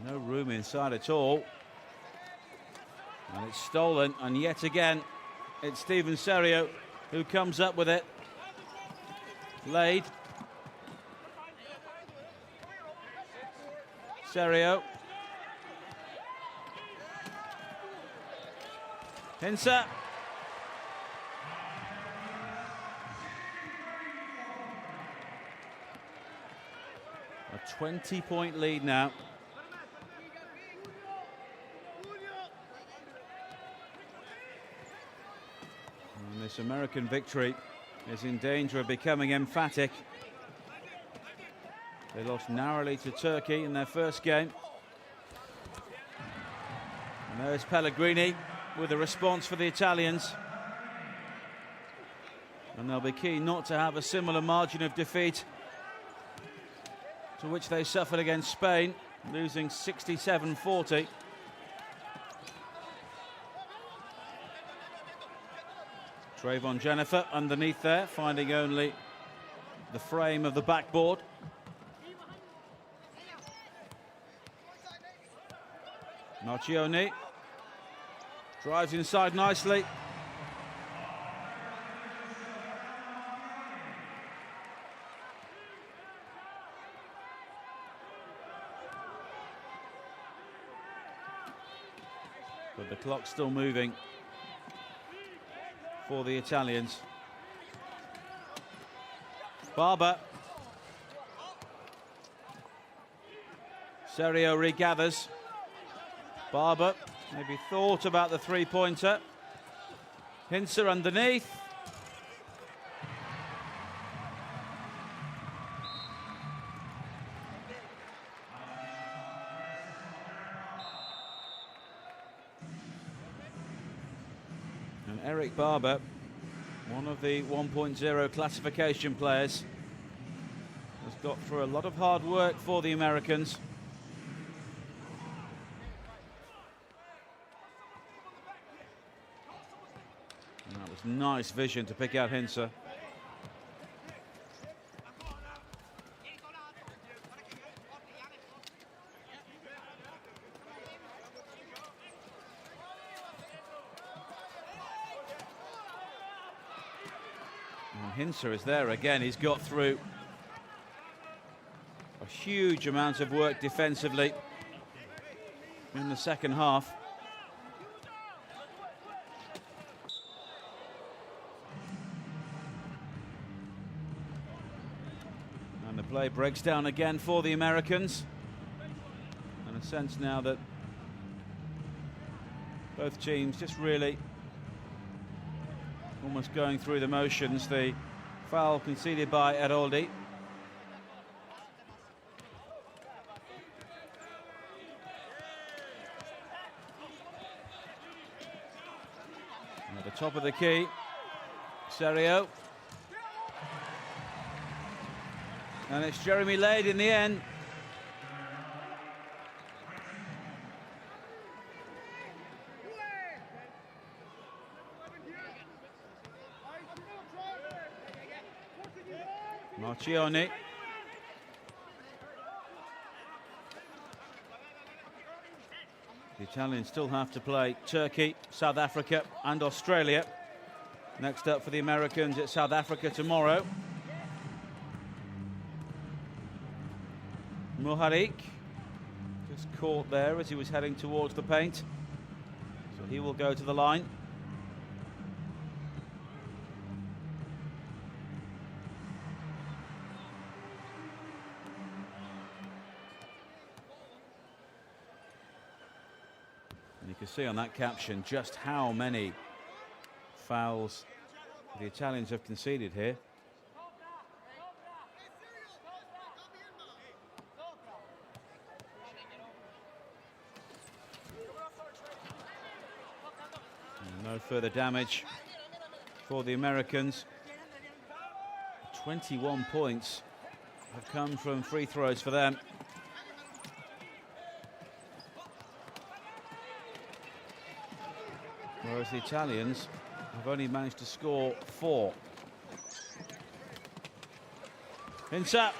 No room inside at all. And it's stolen, and yet again, it's Steven Serio who comes up with it. Lade. Serio. Hinsa. A 20-point lead now. And this American victory is in danger of becoming emphatic. They lost narrowly to Turkey in their first game. And there's Pellegrini with a response for the Italians. And they'll be keen not to have a similar margin of defeat to which they suffered against Spain, losing 67-40. Trevon JENIFER underneath there, finding only the frame of the backboard. Marchionni drives inside nicely. The clock's still moving for the Italians. Barber. Serio regathers. Barber maybe thought about the three-pointer. Hintzer underneath. And Eric Barber, one of the 1.0 classification players, has got through a lot of hard work for the Americans. And that was nice vision to pick out Hintzer. Hintzer is there again. He's got through a huge amount of work defensively in the second half. And the play breaks down again for the Americans. And a sense now that both teams just really almost going through the motions. The foul conceded by Eroldi. At the top of the key, Serio. And it's Jeremy Lade in the end. Marchionni. The Italians still have to play Turkey, South Africa and Australia. Next up for the Americans, it's South Africa tomorrow. MOUKHARIQ just caught there as he was heading towards the paint. So he will go to the line. And you can see on that caption just how many fouls the Italians have conceded here. And no further damage for the Americans. 21 points have come from free throws for them. Whereas the Italians have only managed to score 4. Hintzer.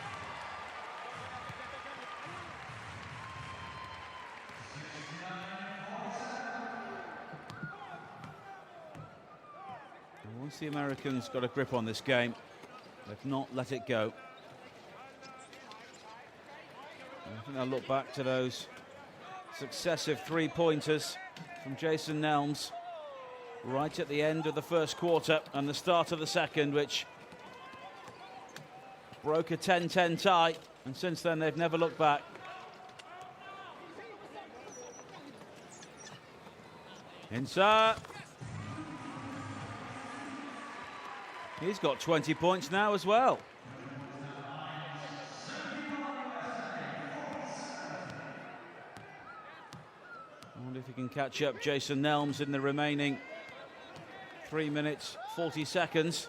And once the Americans got a grip on this game, they've not let it go. And I think I'll look back to those successive three-pointers from Jason NELMS right at the end of the first quarter and the start of the second, which broke a 10-10 tie, and since then they've never looked back. Hintzer. He's got 20 points now as well. I wonder if he can catch up Jason NELMS in the remaining 3 minutes, 40 seconds.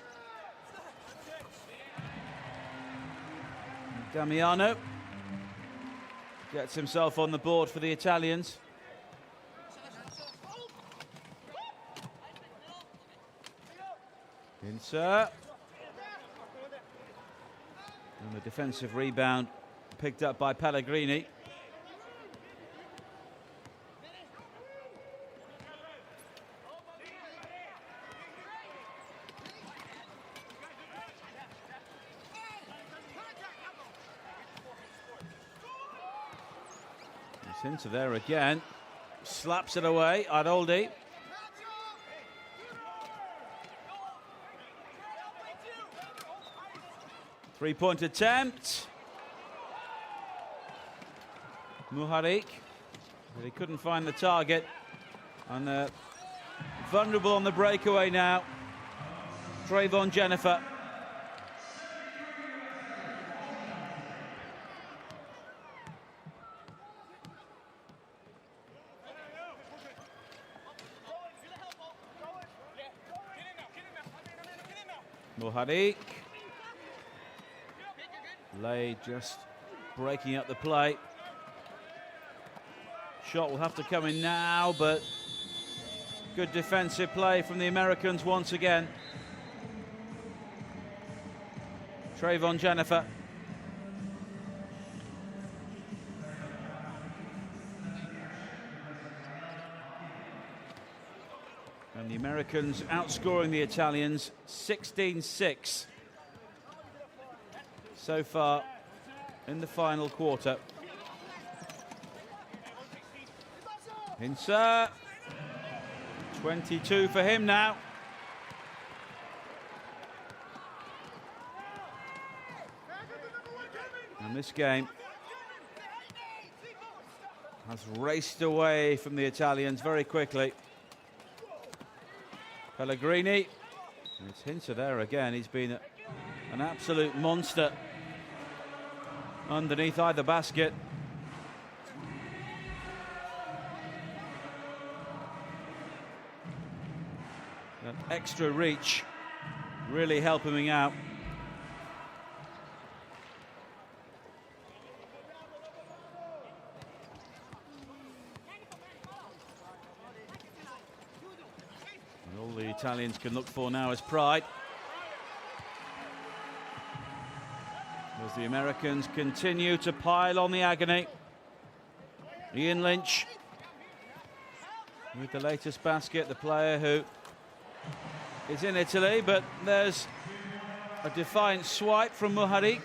Galliano gets himself on the board for the Italians. Hintzer. And the defensive rebound picked up by Pellegrini. Hintzer there again. Slaps it away, Aroldi. Three-point attempt. MOUKHARIQ, but he couldn't find the target. And vulnerable on the breakaway now. Trevon JENIFER. MOUKHARIQ. Lay just breaking up the play. Shot will have to come in now, but good defensive play from the Americans once again. Trevon JENIFER. And the Americans outscoring the Italians 16-6 so far in the final quarter. Insert. 22 for him now. And this game has raced away from the Italians very quickly. Pellegrini. And it's Hinter there again. He's been an absolute monster underneath either basket. That extra reach really helping him out. And all the Italians can look for now is pride. As the Americans continue to pile on the agony. Ian Lynch with the latest basket, the player who is in Italy, but there's a defiant swipe from MOUKHARIQ.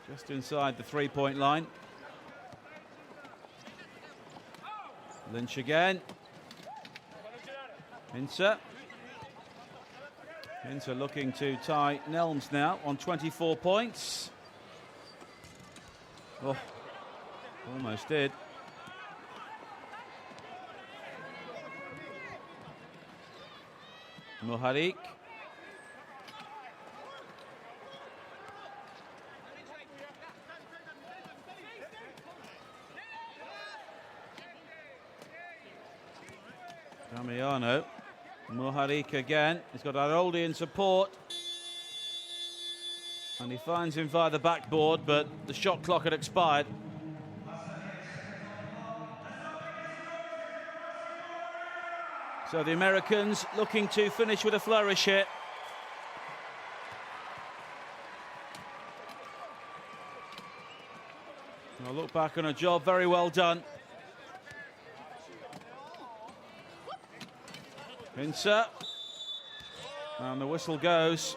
Just inside the three-point line. Lynch again. Hinter. Hinter looking to tie NELMS now on 24 points. Oh, almost did. MOUKHARIQ. Galliano. MOUKHARIQ again. He's got Aroldi in support. And he finds him via the backboard, but the shot clock had expired. So the Americans looking to finish with a flourish here. I'll look back on a job very well done. Hinter. And the whistle goes.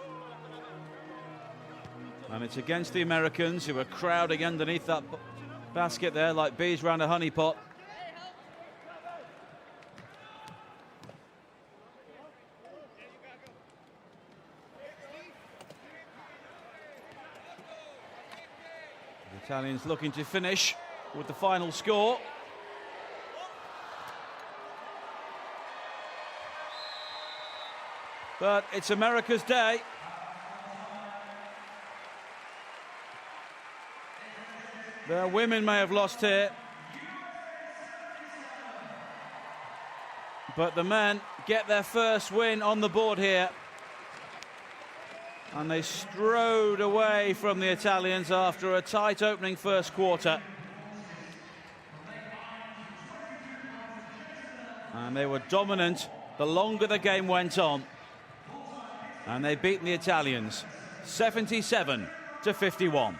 And it's against the Americans, who are crowding underneath that basket there like bees round a honey pot. The Italians looking to finish with the final score. But it's America's day. The women may have lost here, but the men get their first win on the board here. And they strode away from the Italians after a tight opening first quarter. And they were dominant the longer the game went on. And they've beaten the Italians 77-51.